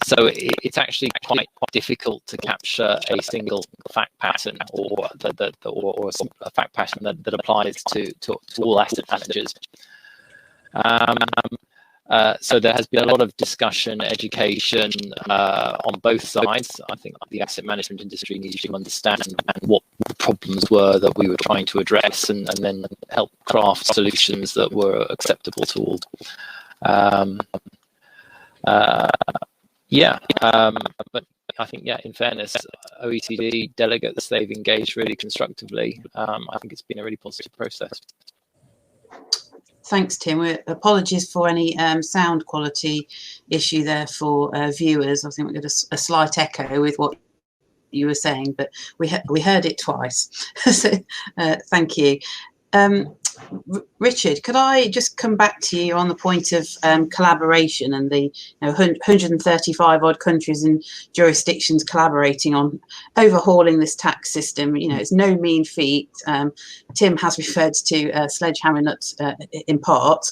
Speaker 5: So it's actually quite difficult to capture a single fact pattern or a fact pattern that applies to all asset managers. So there has been a lot of discussion, education on both sides. I think the asset management industry needs to understand what the problems were that we were trying to address, and then help craft solutions that were acceptable to all. But I think, in fairness, OECD delegates, they've engaged really constructively. I think it's been a really positive process.
Speaker 1: Thanks, Tim. Apologies for any sound quality issue there for viewers. I think we got a slight echo with what you were saying, but we heard it twice. So thank you. Richard, could I just come back to you on the point of collaboration and the 135 odd countries and jurisdictions collaborating on overhauling this tax system? It's no mean feat. Tim has referred to sledgehammer nuts in part.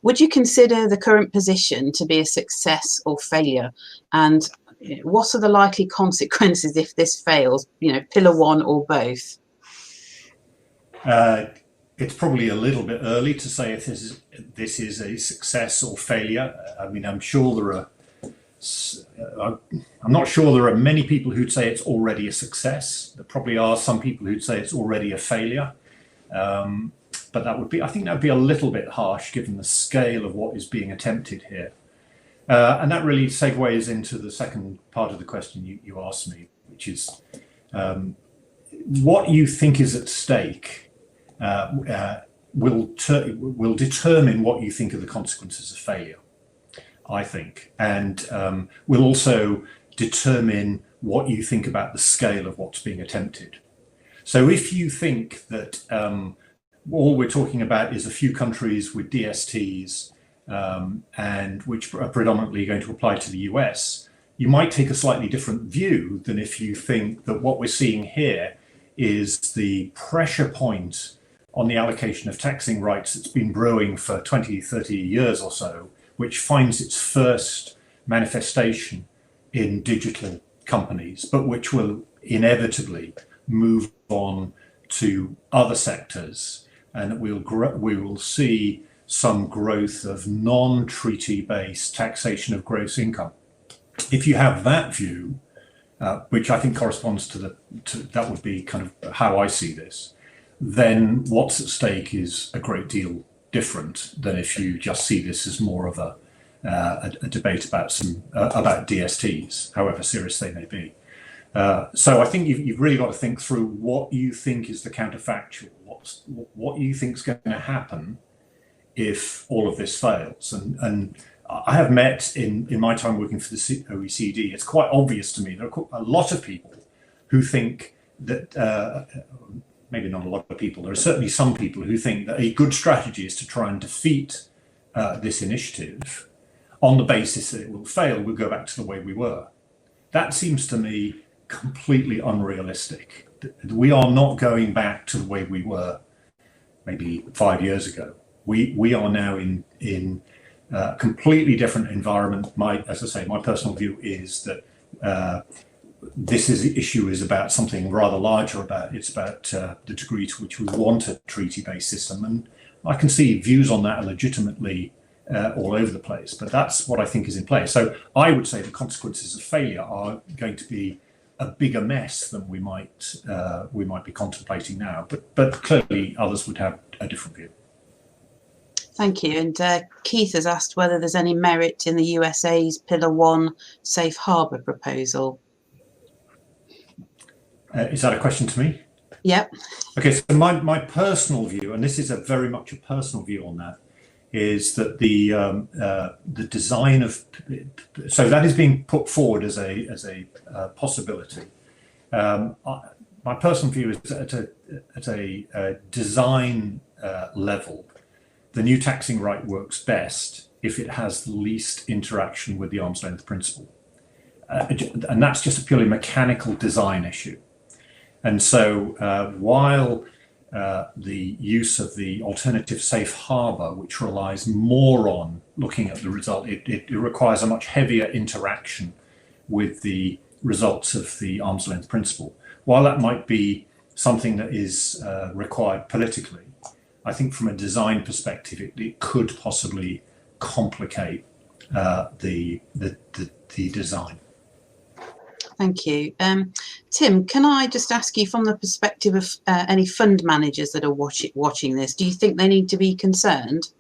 Speaker 1: Would you consider the current position to be a success or failure? And what are the likely consequences if this fails? Pillar one or both?
Speaker 4: It's probably a little bit early to say if this is a success or failure. I mean, I'm not sure there are many people who'd say it's already a success. There probably are some people who'd say it's already a failure. But I think that would be a little bit harsh given the scale of what is being attempted here. And that really segues into the second part of the question you asked me, which is what you think is at stake will determine what you think are the consequences of failure, I think, and will also determine what you think about the scale of what's being attempted. So if you think that all we're talking about is a few countries with DSTs and which are predominantly going to apply to the US, you might take a slightly different view than if you think that what we're seeing here is the pressure point on the allocation of taxing rights that's been brewing for 20, 30 years or so, which finds its first manifestation in digital companies, but which will inevitably move on to other sectors, and we will see some growth of non-treaty based taxation of gross income. If you have that view, which I think corresponds to that would be kind of how I see this, then what's at stake is a great deal different than if you just see this as more of a debate about DSTs, however serious they may be. So I think you've really got to think through what you think is the counterfactual, what you think is going to happen if all of this fails. And I have met in my time working for the OECD, it's quite obvious to me there are a lot of people who think that, maybe not a lot of people, there are certainly some people who think that a good strategy is to try and defeat this initiative on the basis that it will fail, we'll go back to the way we were. That seems to me completely unrealistic. We are not going back to the way we were maybe 5 years ago. We are now in a completely different environment. As I say, my personal view is that this issue is about something rather larger. It's about the degree to which we want a treaty-based system, and I can see views on that are legitimately all over the place. But that's what I think is in play. So I would say the consequences of failure are going to be a bigger mess than we might be contemplating now. But clearly, others would have a different view.
Speaker 1: Thank you. And Keith has asked whether there's any merit in the USA's Pillar 1 safe harbour proposal.
Speaker 4: Is that a question to me?
Speaker 1: Yep.
Speaker 4: Okay, so my personal view, and this is very much a personal view on that, is that the design of, so that is being put forward as a possibility. My personal view is at a design level, the new taxing right works best if it has the least interaction with the arm's length principle. And that's just a purely mechanical design issue. And so while the use of the alternative safe harbour, which relies more on looking at the result, it requires a much heavier interaction with the results of the arm's length principle. While that might be something that is required politically, I think from a design perspective, it could possibly complicate the design.
Speaker 1: Thank you. Tim, can I just ask you from the perspective of any fund managers that are watching this, do you think they need to be concerned?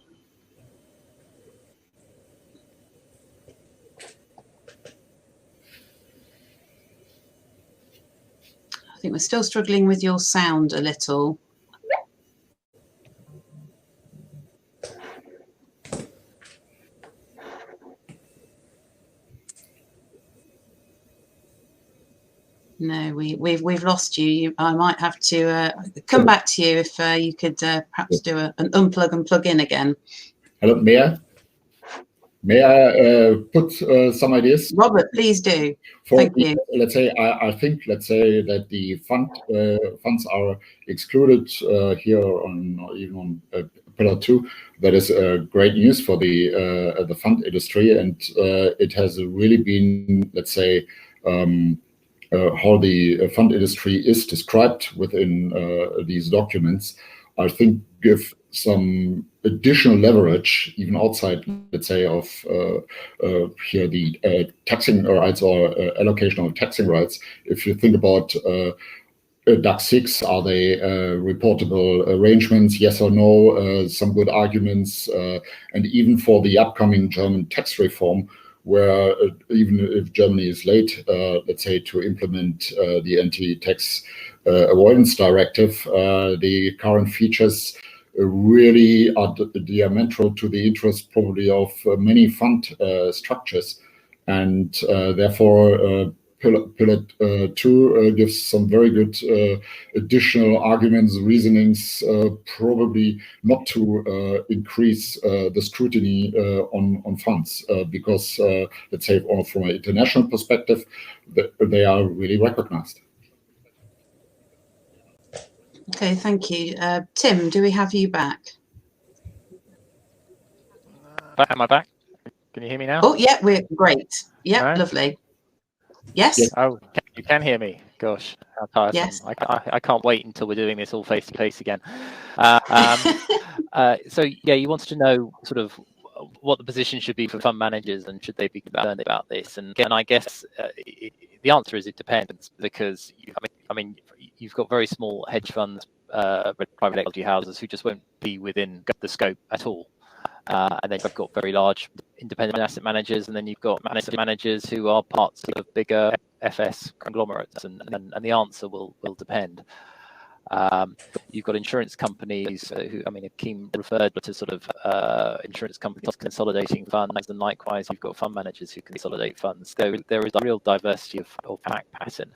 Speaker 1: I think we're still struggling with your sound a little. No, we've lost you. I might have to come back to you if you could perhaps do an unplug and plug in again.
Speaker 3: Hello, may I put some ideas?
Speaker 1: Robert, please do. Thank you.
Speaker 3: Let's say I think that the funds are excluded here even on Pillar 2. That is great news for the fund industry, and it has really been, let's say, how the fund industry is described within these documents, I think give some additional leverage, even outside, let's say, of here the taxing rights or allocation of taxing rights. If you think about DAX 6, are they reportable arrangements? Yes or no? Some good arguments, and even for the upcoming German tax reform, where even if Germany is late, let's say, to implement the anti-tax avoidance directive, the current features really are diametral to the interest probably of many fund structures, and therefore Pillar 2 gives some very good additional arguments, reasonings, probably not to increase the scrutiny on funds, because let's say from an international perspective, they are really recognized.
Speaker 1: Okay, thank you. Tim, do we have you back?
Speaker 5: Am I back? Can you hear me now?
Speaker 1: Oh, yeah, we're great. Yeah, right. Lovely. Yes.
Speaker 5: Oh, you can hear me. Gosh, how tiresome. Yes. I can't wait until we're doing this all face to face again. So yeah, you wanted to know sort of what the position should be for fund managers, and should they be concerned about this? And again, I guess the answer is it depends, because you've got very small hedge funds, private equity houses who just won't be within the scope at all. And then you've got very large independent asset managers, and then you've got asset managers who are parts of bigger FS conglomerates, and the answer will depend. You've got insurance companies who, Achim referred to sort of insurance companies consolidating funds, and likewise you've got fund managers who consolidate funds. So there is a real diversity of fact pattern.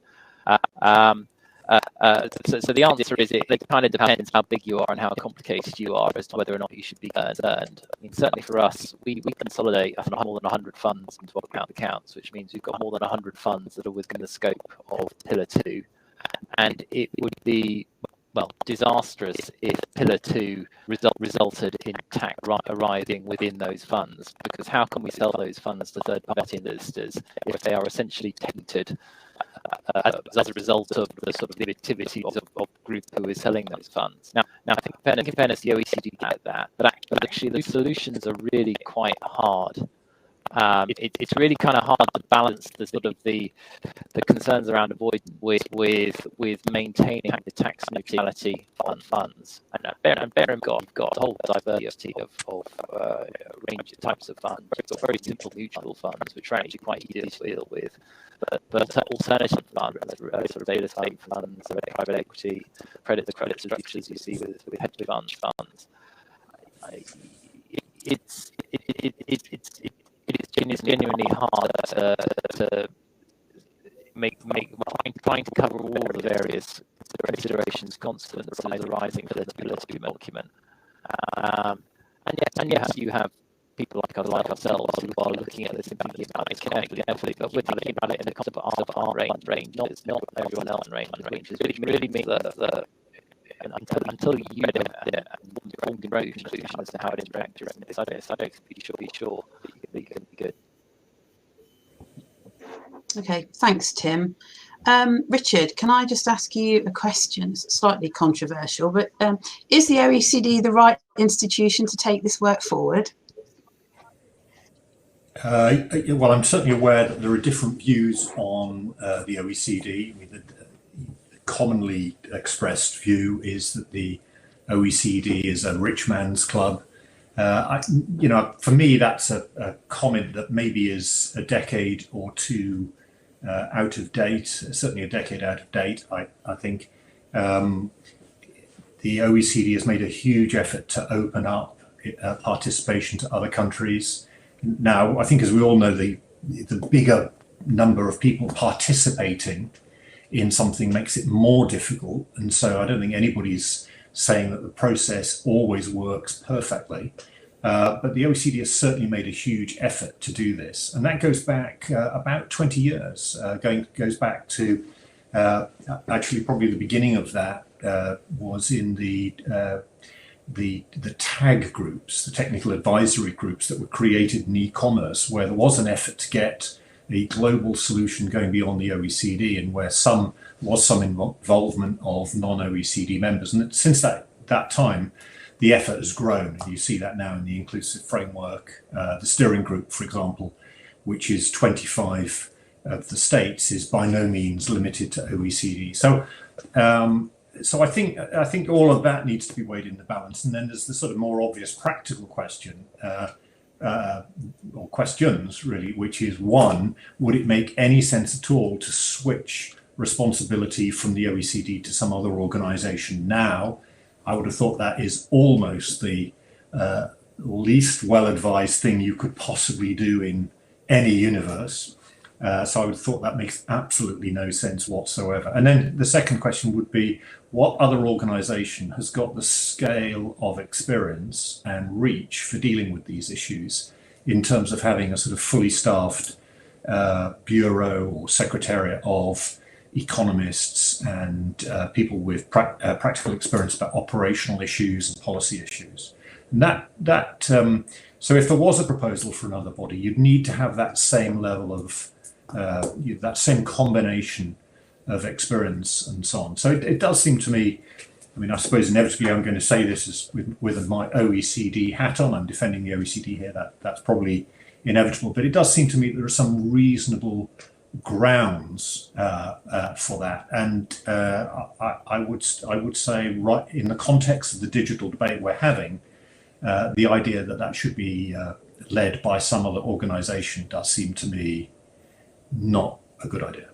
Speaker 5: So the answer is it kind of depends how big you are and how complicated you are as to whether or not you should be concerned. Certainly for us, we consolidate more than 100 funds into our accounts, which means we've got more than 100 funds that are within the scope of Pillar 2. And it would be, disastrous if Pillar 2 resulted in tax arriving within those funds, because how can we sell those funds to third-party investors if they are essentially tainted as a result of the sort of the activities of the group who is selling those funds? Now I think in fairness, the OECD get that, but actually the solutions are really quite hard. It's really kind of hard to balance the sort of the concerns around avoidance with maintaining the tax neutrality on funds. And bear in mind, you've got a whole diversity of range of types of funds. You've got very simple mutual funds, which are actually quite easy to deal with. But alternative funds, sort of real estate funds, private equity, the credit structures you see with hedge funds. It is genuinely hard to trying to cover all the various considerations, constants arising for the Pillar 2 document. And yes, you have people like ourselves who are looking at this and thinking about it carefully, but we're thinking about it in the context of our range, not everyone else's range. It's really mean that until you get it and formed your own conclusion as to how it interacts with this, I don't be sure that you can be good.
Speaker 1: Okay, thanks, Tim. Richard, can I just ask you a question? It's slightly controversial, but is the OECD the right institution to take this work forward?
Speaker 4: Well, I'm certainly aware that there are different views on the OECD. The commonly expressed view is that the OECD is a rich man's club. For me, that's a comment that maybe is a decade or two out of date, certainly a decade out of date. I think the OECD has made a huge effort to open up participation to other countries. Now, I think, as we all know, the bigger number of people participating in something makes it more difficult. And so I don't think anybody's saying that the process always works perfectly. But the OECD has certainly made a huge effort to do this. And that goes back about 20 years, goes back to actually probably the beginning of that was in the TAG groups, the technical advisory groups that were created in e-commerce, where there was an effort to get a global solution going beyond the OECD, and where was some involvement of non-OECD members. And since that time, the effort has grown. And you see that now in the inclusive framework. The steering group, for example, which is 25 of the states, is by no means limited to OECD. So I think all of that needs to be weighed in the balance. And then there's the sort of more obvious practical question, or questions really, which is, one, would it make any sense at all to switch responsibility from the OECD to some other organization now? I would have thought that is almost the least well-advised thing you could possibly do in any universe. So I would have thought that makes absolutely no sense whatsoever. And then the second question would be, what other organization has got the scale of experience and reach for dealing with these issues in terms of having a sort of fully staffed bureau or secretariat of economists and people with practical experience about operational issues and policy issues? And so if there was a proposal for another body, you'd need to have that same level of that same combination of experience and so on. So it does seem to me I mean, I suppose inevitably I'm going to say this as with my OECD hat on. I'm defending the OECD here. That's probably inevitable, but it does seem to me that there are some reasonable grounds for that, and I would say, right in the context of the digital debate we're having, the idea that should be led by some other organisation does seem to me not a good idea.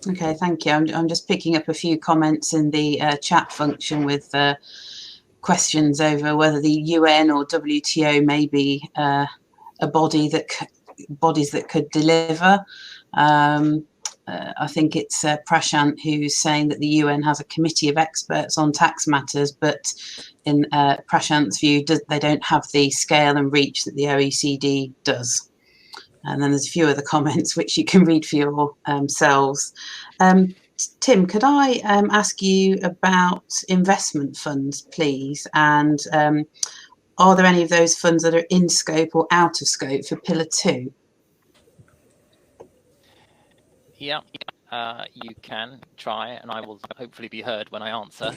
Speaker 1: Okay, thank you. I'm just picking up a few comments in the chat function with questions over whether the UN or WTO may be a bodies that could deliver. I think it's Prashant who's saying that the UN has a committee of experts on tax matters, but in Prashant's view, they don't have the scale and reach that the OECD does. And then there's a few other comments which you can read for yourselves. Tim, could I ask you about investment funds, please? And are there any of those funds that are in scope or out of scope for Pillar 2?
Speaker 5: Yeah, you can try, and I will hopefully be heard when I answer.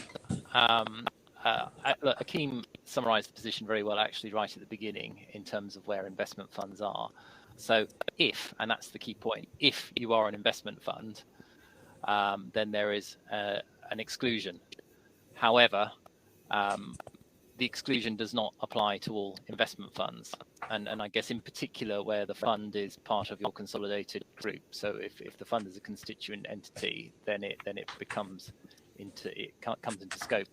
Speaker 5: Look, Achim summarised the position very well, actually, right at the beginning in terms of where investment funds are. So if, and that's the key point, if you are an investment fund, then there is an exclusion. However, the exclusion does not apply to all investment funds, and I guess in particular where the fund is part of your consolidated group. So if the fund is a constituent entity, then it comes into scope.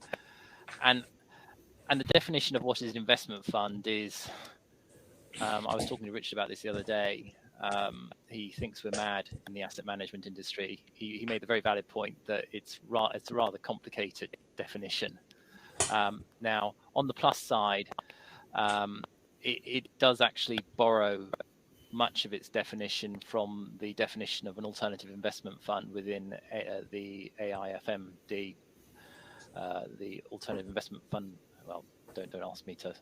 Speaker 5: And the definition of what is an investment fund is, I was talking to Richard about this the other day. He thinks we're mad in the asset management industry. He made the very valid point that it's a rather complicated definition. Now, on the plus side, it does actually borrow much of its definition from the definition of an alternative investment fund within the AIFMD, the alternative investment fund. Well, don't ask me to.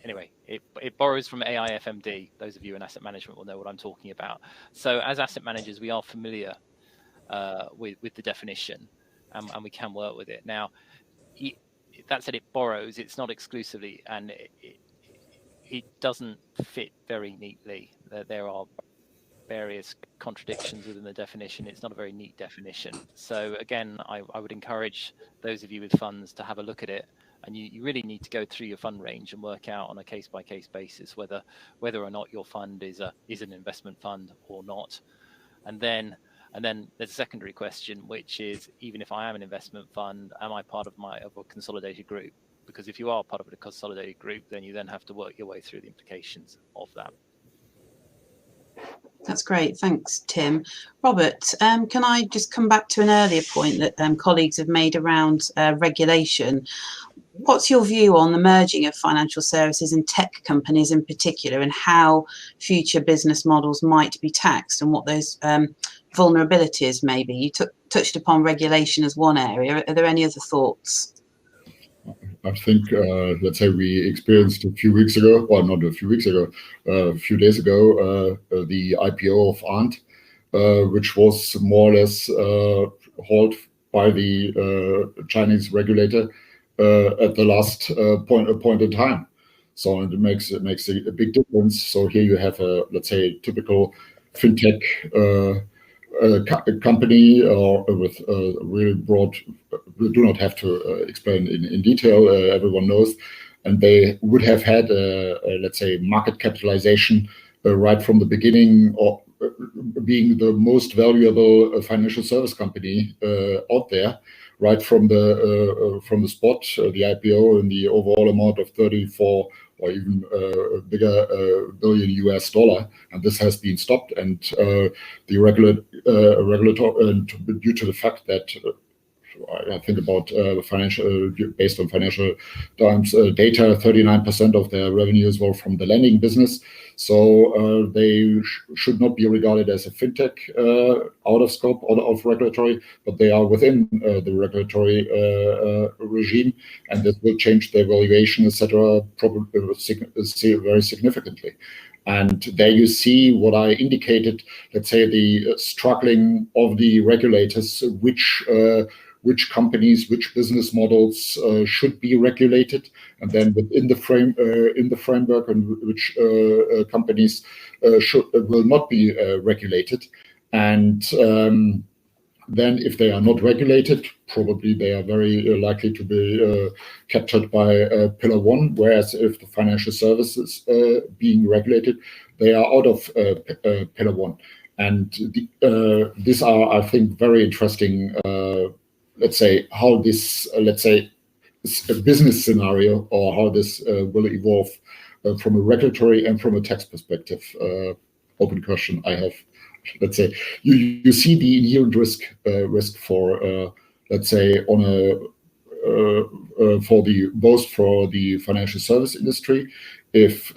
Speaker 5: Anyway, it borrows from AIFMD. Those of you in asset management will know what I'm talking about. So as asset managers, we are familiar with the definition, and we can work with it. Now, that said, it borrows. It's not exclusively, and it doesn't fit very neatly. There are various contradictions within the definition. It's not a very neat definition. So again, I would encourage those of you with funds to have a look at it. And you really need to go through your fund range and work out on a case-by-case basis whether or not your fund is an investment fund or not. And then there's a secondary question, which is, even if I am an investment fund, am I part of a consolidated group? Because if you are part of a consolidated group, then you then have to work your way through the implications of that.
Speaker 1: That's great. Thanks, Tim. Robert, can I just come back to an earlier point that colleagues have made around regulation? What's your view on the merging of financial services and tech companies in particular, and how future business models might be taxed and what those vulnerabilities may be? You touched upon regulation as one area. Are there any other thoughts?
Speaker 3: I think, let's say we experienced a few weeks ago, or not a few weeks ago, a few days ago, the IPO of Ant, which was more or less halted by the Chinese regulator at the last point in time. So it makes a big difference. So here you have a, let's say, typical fintech company with really broad. We do not have to explain in detail. Everyone knows, and they would have had let's say, market capitalization right from the beginning, or being the most valuable financial service company out there. Right from the spot, the IPO, and the overall amount of 34 or even bigger billion US dollar, and this has been stopped. And the regulator, due to the fact that I think about financial, based on Financial Times data, 39% of their revenues were from the lending business. So they should not be regarded as a fintech out of scope, out of regulatory, but they are within the regulatory regime, and this will change their valuation, etc., probably very significantly. And there you see what I indicated, let's say, the struggling of the regulators, which which companies, which business models should be regulated, and then within the framework, and which companies will not be regulated. And then if they are not regulated, probably they are very likely to be captured by Pillar 1, whereas if the financial services being regulated, they are out of Pillar 1. And these are, I think, very interesting, let's say, how this, let's say, a business scenario, or how this will evolve from a regulatory and from a tax perspective. Open question I have. Let's say you see the inherent risk for let's say on a for the financial service industry, if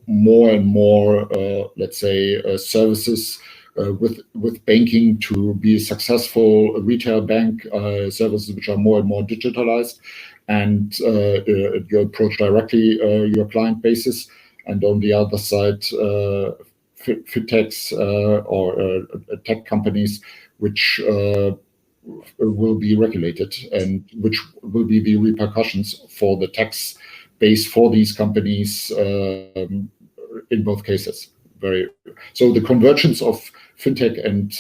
Speaker 3: more and more let's say services with banking to be successful, retail bank services which are more and more digitalized, and you approach directly your client basis, and on the other side fintechs or tech companies which will be regulated, and which will be the repercussions for the tax base for these companies in both cases. So the convergence of fintech and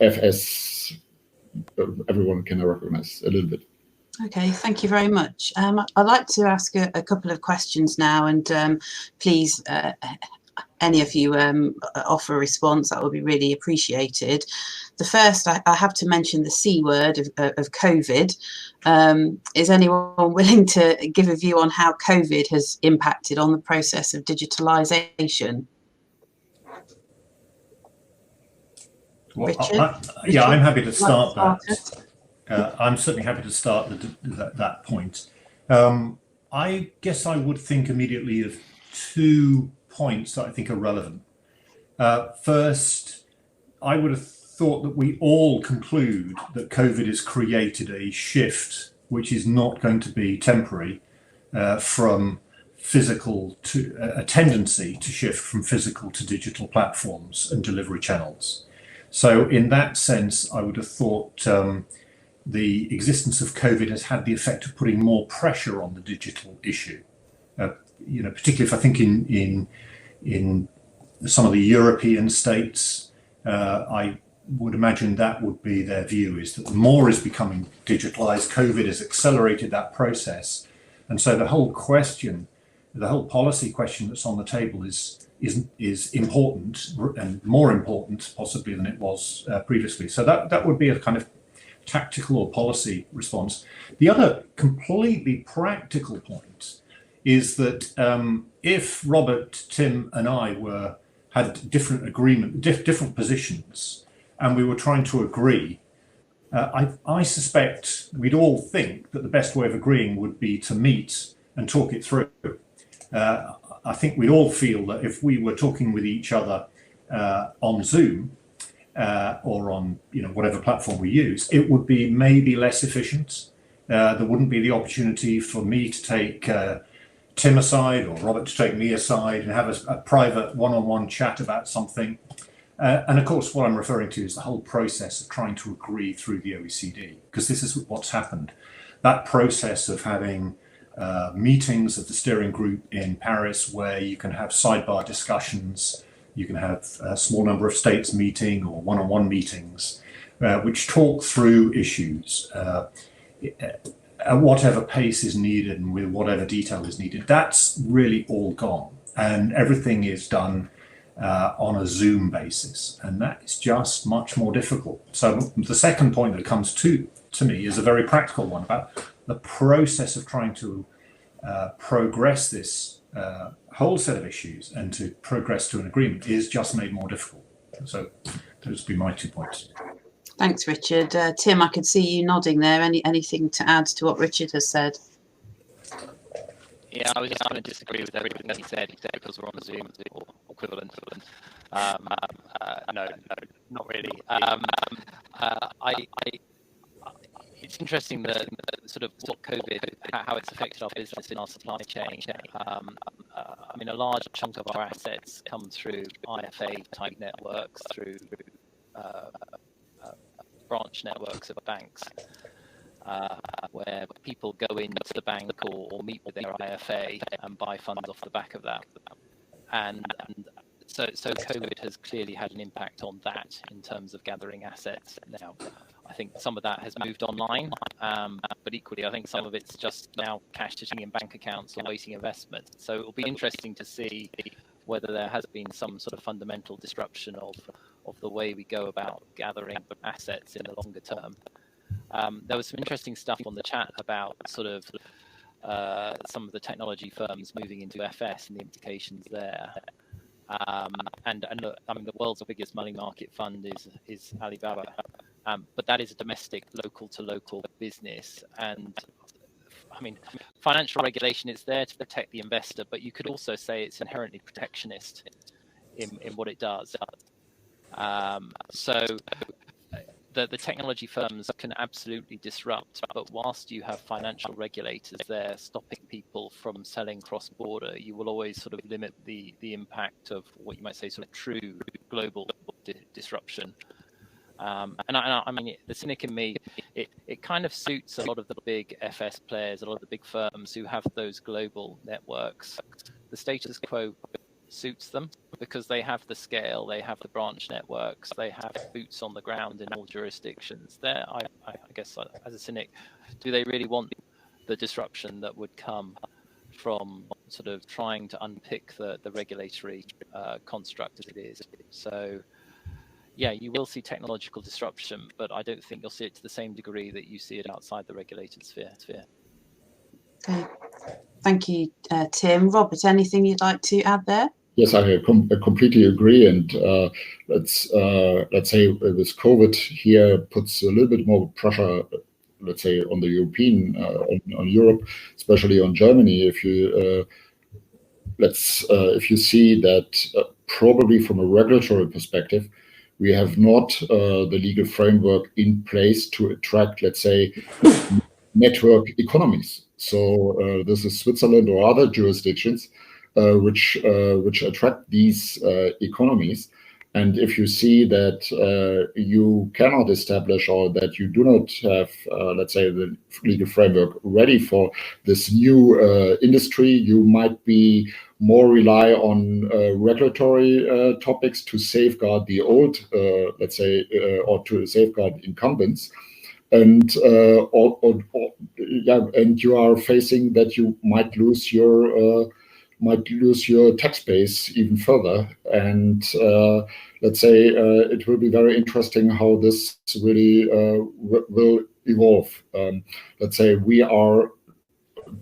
Speaker 3: FS, everyone can recognize a little bit.
Speaker 1: Okay, thank you very much. I'd like to ask a couple of questions now, and please, any of you offer a response, that would be really appreciated. The first, I have to mention the C word of COVID. Is anyone willing to give a view on how COVID has impacted on the process of digitalisation?
Speaker 4: Well,
Speaker 1: Richard?
Speaker 4: Yeah, I'm happy to start that. I'm certainly happy to start that point. I guess I would think immediately of 2 points that I think are relevant. First, I would have thought that we all conclude that COVID has created a shift which is not going to be temporary, from physical to a tendency to shift from physical to digital platforms and delivery channels. So in that sense, I would have thought the existence of COVID has had the effect of putting more pressure on the digital issue. Particularly if I think in some of the European states, I would imagine that would be their view, is that more is becoming digitalized. COVID has accelerated that process. And so the whole policy question that's on the table is important, and more important possibly than it was previously. So that would be a kind of tactical or policy response. The other completely practical point is that if Robert, Tim, and I had different positions, and we were trying to agree, I suspect we'd all think that the best way of agreeing would be to meet and talk it through. I think we'd all feel that if we were talking with each other on Zoom or on whatever platform we use, it would be maybe less efficient. There wouldn't be the opportunity for me to take Tim aside, or Robert to take me aside, and have a private one-on-one chat about something. And of course, what I'm referring to is the whole process of trying to agree through the OECD, because this is what's happened. That process of having meetings of the steering group in Paris, where you can have sidebar discussions, you can have a small number of states meeting or one-on-one meetings, which talk through issues at whatever pace is needed and with whatever detail is needed. That's really all gone, and everything is done on a Zoom basis, and that is just much more difficult. So the second point that comes to me is a very practical one about the process of trying to progress this whole set of issues and to progress to an agreement is just made more difficult. So those would be my 2 points.
Speaker 1: Thanks, Richard. Tim, I could see you nodding there. Anything to add to what Richard has said?
Speaker 5: Yeah, I was just going to disagree with everything that he said because we're on Zoom or equivalent. No, not really. It's interesting that sort of what COVID, how it's affected our business in our supply chain. I mean, a large chunk of our assets come through IFA type networks, through branch networks of banks, where people go into the bank or meet with their IFA and buy funds off the back of that. And so COVID has clearly had an impact on that in terms of gathering assets. Now, I think some of that has moved online, but equally, I think some of it's just now cash sitting in bank accounts awaiting investment. So it will be interesting to see whether there has been some sort of fundamental disruption of the way we go about gathering assets in the longer term. There was some interesting stuff on the chat about sort of some of the technology firms moving into FS and the implications there. And look, I mean, the world's biggest money market fund is Alibaba, but that is a domestic, local to local business. And I mean, financial regulation is there to protect the investor, but you could also say it's inherently protectionist in what it does. So the technology firms can absolutely disrupt, but whilst you have financial regulators there stopping people from selling cross-border, you will always sort of limit the impact of what you might say sort of true global disruption. And I mean, the cynic in me, it kind of suits a lot of the big FS players, a lot of the big firms who have those global networks. The status quo suits them because they have the scale, they have the branch networks, they have boots on the ground in all jurisdictions. There, I guess, as a cynic, do they really want the disruption that would come from sort of trying to unpick the regulatory construct as it is? So, yeah, you will see technological disruption, but I don't think you'll see it to the same degree that you see it outside the regulated sphere.
Speaker 1: Okay, thank you, Tim. Robert, anything you'd like to add there?
Speaker 3: Yes, I completely agree. And let's say with COVID here puts a little bit more pressure, let's say, on the European, on Europe, especially on Germany. If you if you see that probably from a regulatory perspective, we have not the legal framework in place to attract, let's say, network economies. So this is Switzerland or other jurisdictions which attract these economies. And if you see that you cannot establish or that you do not have, let's say, the legal framework ready for this new industry, you might be more rely on regulatory topics to safeguard the old, let's say, or to safeguard incumbents. And and you are facing that you might lose your tax base even further. And let's say it will be very interesting how this really will evolve. Let's say we are,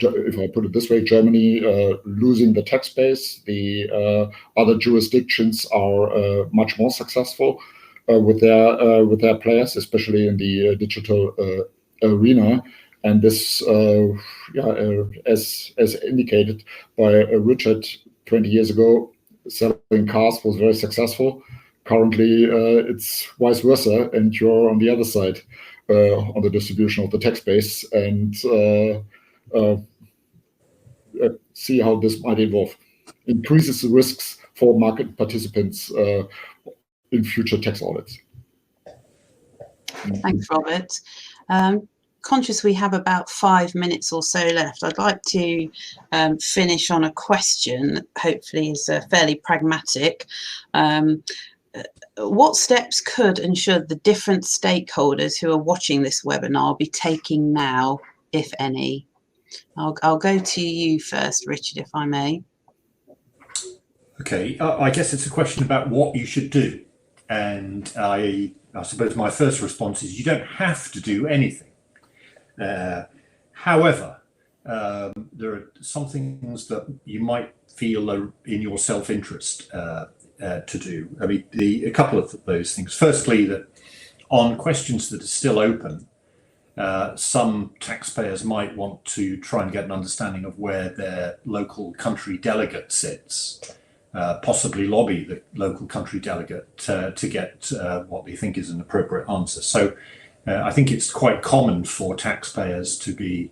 Speaker 3: if I put it this way, Germany losing the tax base. The other jurisdictions are much more successful with their players, especially in the digital arena. And this, as indicated by Richard 20 years ago, selling cars was very successful. Currently, it's vice versa, and you're on the other side on the distribution of the tax base, and see how this might evolve. Increases the risks for market participants in future tax audits.
Speaker 1: Thanks, Robert. Conscious we have about 5 minutes or so left, I'd like to finish on a question, hopefully is fairly pragmatic. What steps could and should the different stakeholders who are watching this webinar be taking now, if any? I'll go to you first, Richard, if I may.
Speaker 4: Okay, I guess it's a question about what you should do. And I suppose my first response is you don't have to do anything. However, there are some things that you might feel are in your self-interest to do. I mean, a couple of those things. Firstly, that on questions that are still open, some taxpayers might want to try and get an understanding of where their local country delegate sits, possibly lobby the local country delegate to get what they think is an appropriate answer. So I think it's quite common for taxpayers to be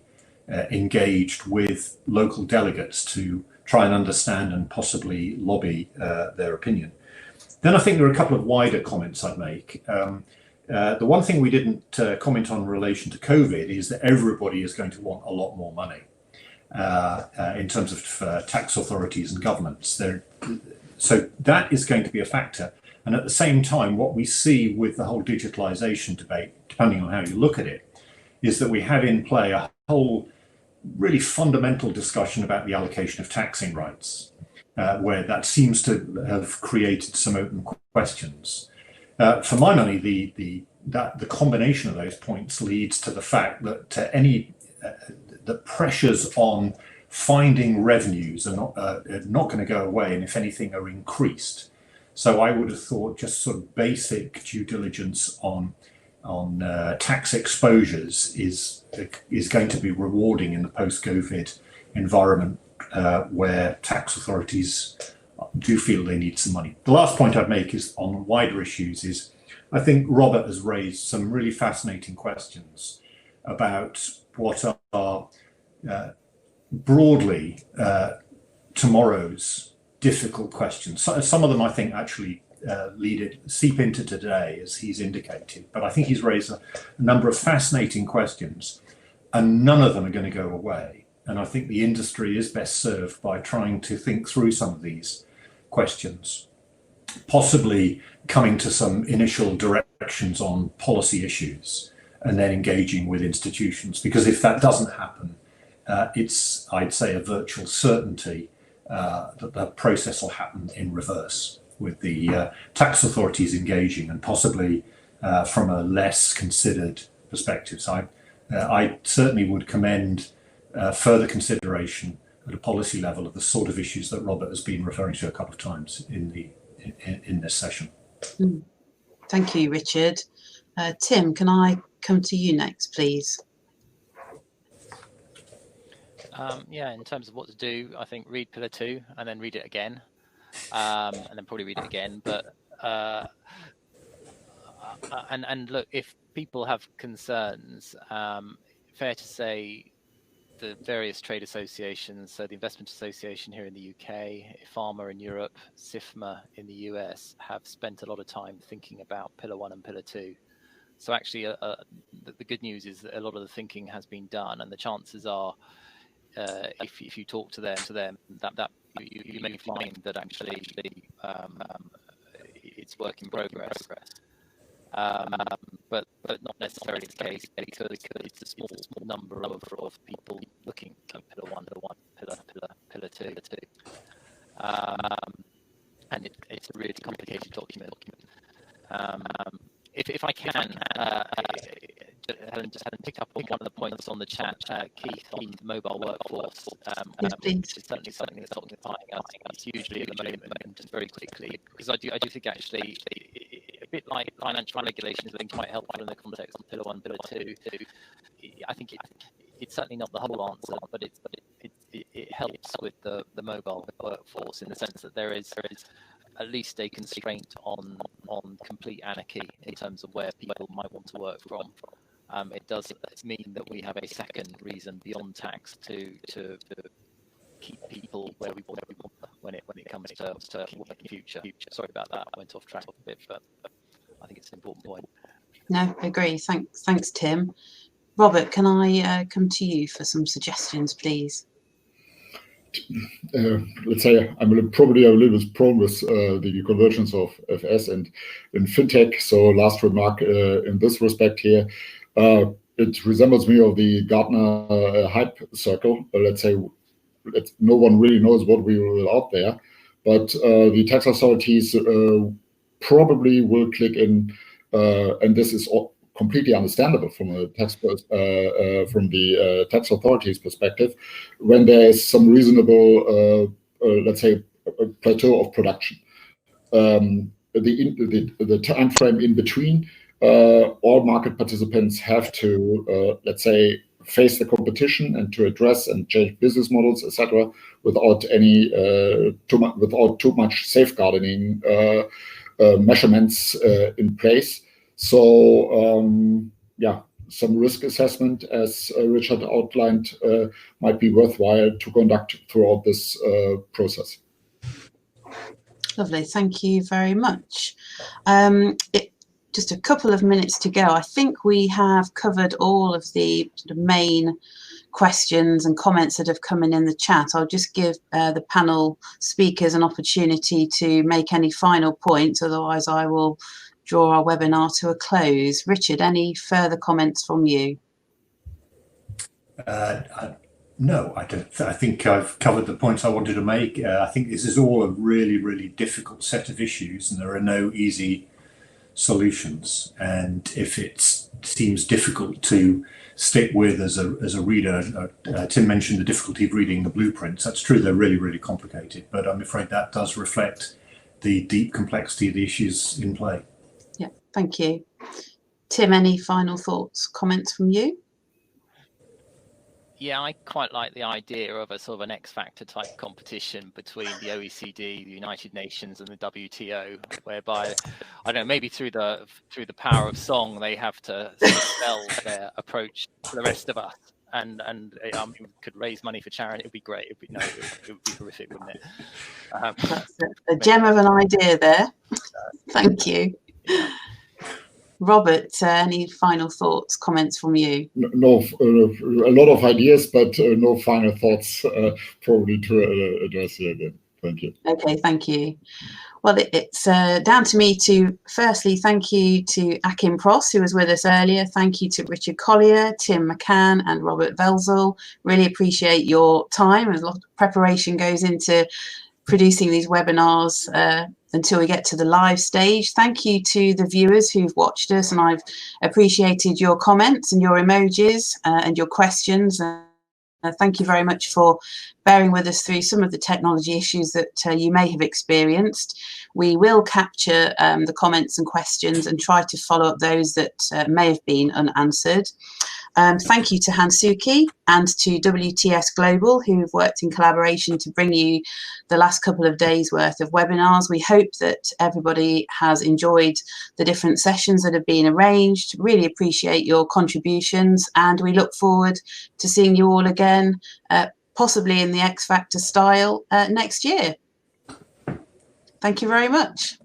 Speaker 4: engaged with local delegates to try and understand and possibly lobby their opinion. Then I think there are a couple of wider comments I'd make. The one thing we didn't comment on in relation to COVID is that everybody is going to want a lot more money in terms of tax authorities and governments. So that is going to be a factor. And at the same time, what we see with the whole digitalization debate, depending on how you look at it, is that we have in play a whole really fundamental discussion about the allocation of taxing rights, where that seems to have created some open questions. For my money, the combination of those points leads to the fact that the pressures on finding revenues are not going to go away, and if anything, are increased. So I would have thought just sort of basic due diligence on tax exposures is going to be rewarding in the post-COVID environment where tax authorities do feel they need some money. The last point I'd make is on wider issues is I think Robert has raised some really fascinating questions about what are broadly tomorrow's difficult questions. Some of them I think actually seep into today, as he's indicated, but I think he's raised a number of fascinating questions, and none of them are going to go away. And I think the industry is best served by trying to think through some of these questions, possibly coming to some initial directions on policy issues, and then engaging with institutions. Because if that doesn't happen, it's, I'd say, a virtual certainty that the process will happen in reverse, with the tax authorities engaging, and possibly from a less considered perspective. So I certainly would commend further consideration at a policy level of the sort of issues that Robert has been referring to a couple of times in this session.
Speaker 1: Thank you, Richard. Tim, can I come to you next, please?
Speaker 5: Yeah, in terms of what to do, I think read Pillar 2 and then read it again, and then probably read it again. But and look, if people have concerns, fair to say the various trade associations, so the Investment Association here in the UK, IFAMA in Europe, SIFMA in the US, have spent a lot of time thinking about Pillar 1 and Pillar 2. So actually, the good news is that a lot of the thinking has been done, and the chances are, if you talk to them, that you may find that actually it's work in progress. But not necessarily the case, because it's a small number of people looking at Pillar 1, Pillar 2. And it's a really complicated document. If I can, Helen just hadn't picked up on one of the points on the chat, Keith, on the mobile workforce, which is certainly something that's occupying us hugely at the moment. And just very quickly, because I do think actually, a bit like financial regulation is I think quite helpful in the context of Pillar 1, Pillar 2. I think it's certainly not the whole answer, but it helps with the mobile workforce in the sense that there is at least a constraint on complete anarchy in terms of where people might want to work from. It does mean that we have a second reason beyond tax to keep people where we want them when it comes to work in the future. Sorry about that, I went off track a bit, but I think it's an important point.
Speaker 1: No, I agree. Thanks, Tim. Robert, can I come to you for some suggestions, please?
Speaker 3: Let's say I'm probably a little bit prone with the convergence of FS and in fintech. So last remark in this respect here, it resembles me of the Gartner hype circle. Let's say no one really knows what we will out there, but the tax authorities probably will click in, and this is completely understandable from a tax from the tax authorities' perspective, when there is some reasonable, let's say, a plateau of production. The time frame in between, all market participants have to, let's say, face the competition and to address and change business models, etc., without any without too much safeguarding measurements in place. So yeah, some risk assessment, as Richard outlined, might be worthwhile to conduct throughout this process.
Speaker 1: Lovely, thank you very much. just a couple of minutes to go. I think we have covered all of the sort of main questions and comments that have come in the chat. I'll just give the panel speakers an opportunity to make any final points, otherwise I will draw our webinar to a close. Richard, any further comments from you?
Speaker 4: No, I don't. I think I've covered the points I wanted to make. I think this is all a really, really difficult set of issues, and there are no easy solutions. And if it seems difficult to stick with as a reader, Tim mentioned the difficulty of reading the blueprints. That's true, they're really, really complicated, but I'm afraid that does reflect the deep complexity of the issues in play.
Speaker 1: Yeah, thank you. Tim, any final thoughts, comments from you?
Speaker 5: Yeah, I quite like the idea of a sort of an X Factor type competition between the OECD, the United Nations, and the WTO, whereby, I don't know, maybe through the power of song, they have to sell their approach to the rest of us, and could raise money for charity. It would be great. It would be horrific, wouldn't it?
Speaker 1: That's a gem of an idea there. Thank you.
Speaker 5: Yeah.
Speaker 1: Robert, any final thoughts, comments from you?
Speaker 3: No, a lot of ideas, but no final thoughts probably to address here again. Thank you.
Speaker 1: Okay, thank you. Well, it's down to me to firstly thank you to Achim Pross, who was with us earlier. Thank you to Richard Collier, Tim McCann, and Robert Welzel. Really appreciate your time. A lot of preparation goes into producing these webinars until we get to the live stage. Thank you to the viewers who've watched us, and I've appreciated your comments and your emojis and your questions. Thank you very much for bearing with us through some of the technology issues that you may have experienced. We will capture the comments and questions and try to follow up those that may have been unanswered. Thank you to Hansuke and to WTS Global, who've worked in collaboration to bring you the last couple of days worth of webinars. We hope that everybody has enjoyed the different sessions that have been arranged. Really appreciate your contributions, and we look forward to seeing you all again, possibly in the X Factor style next year. Thank you very much.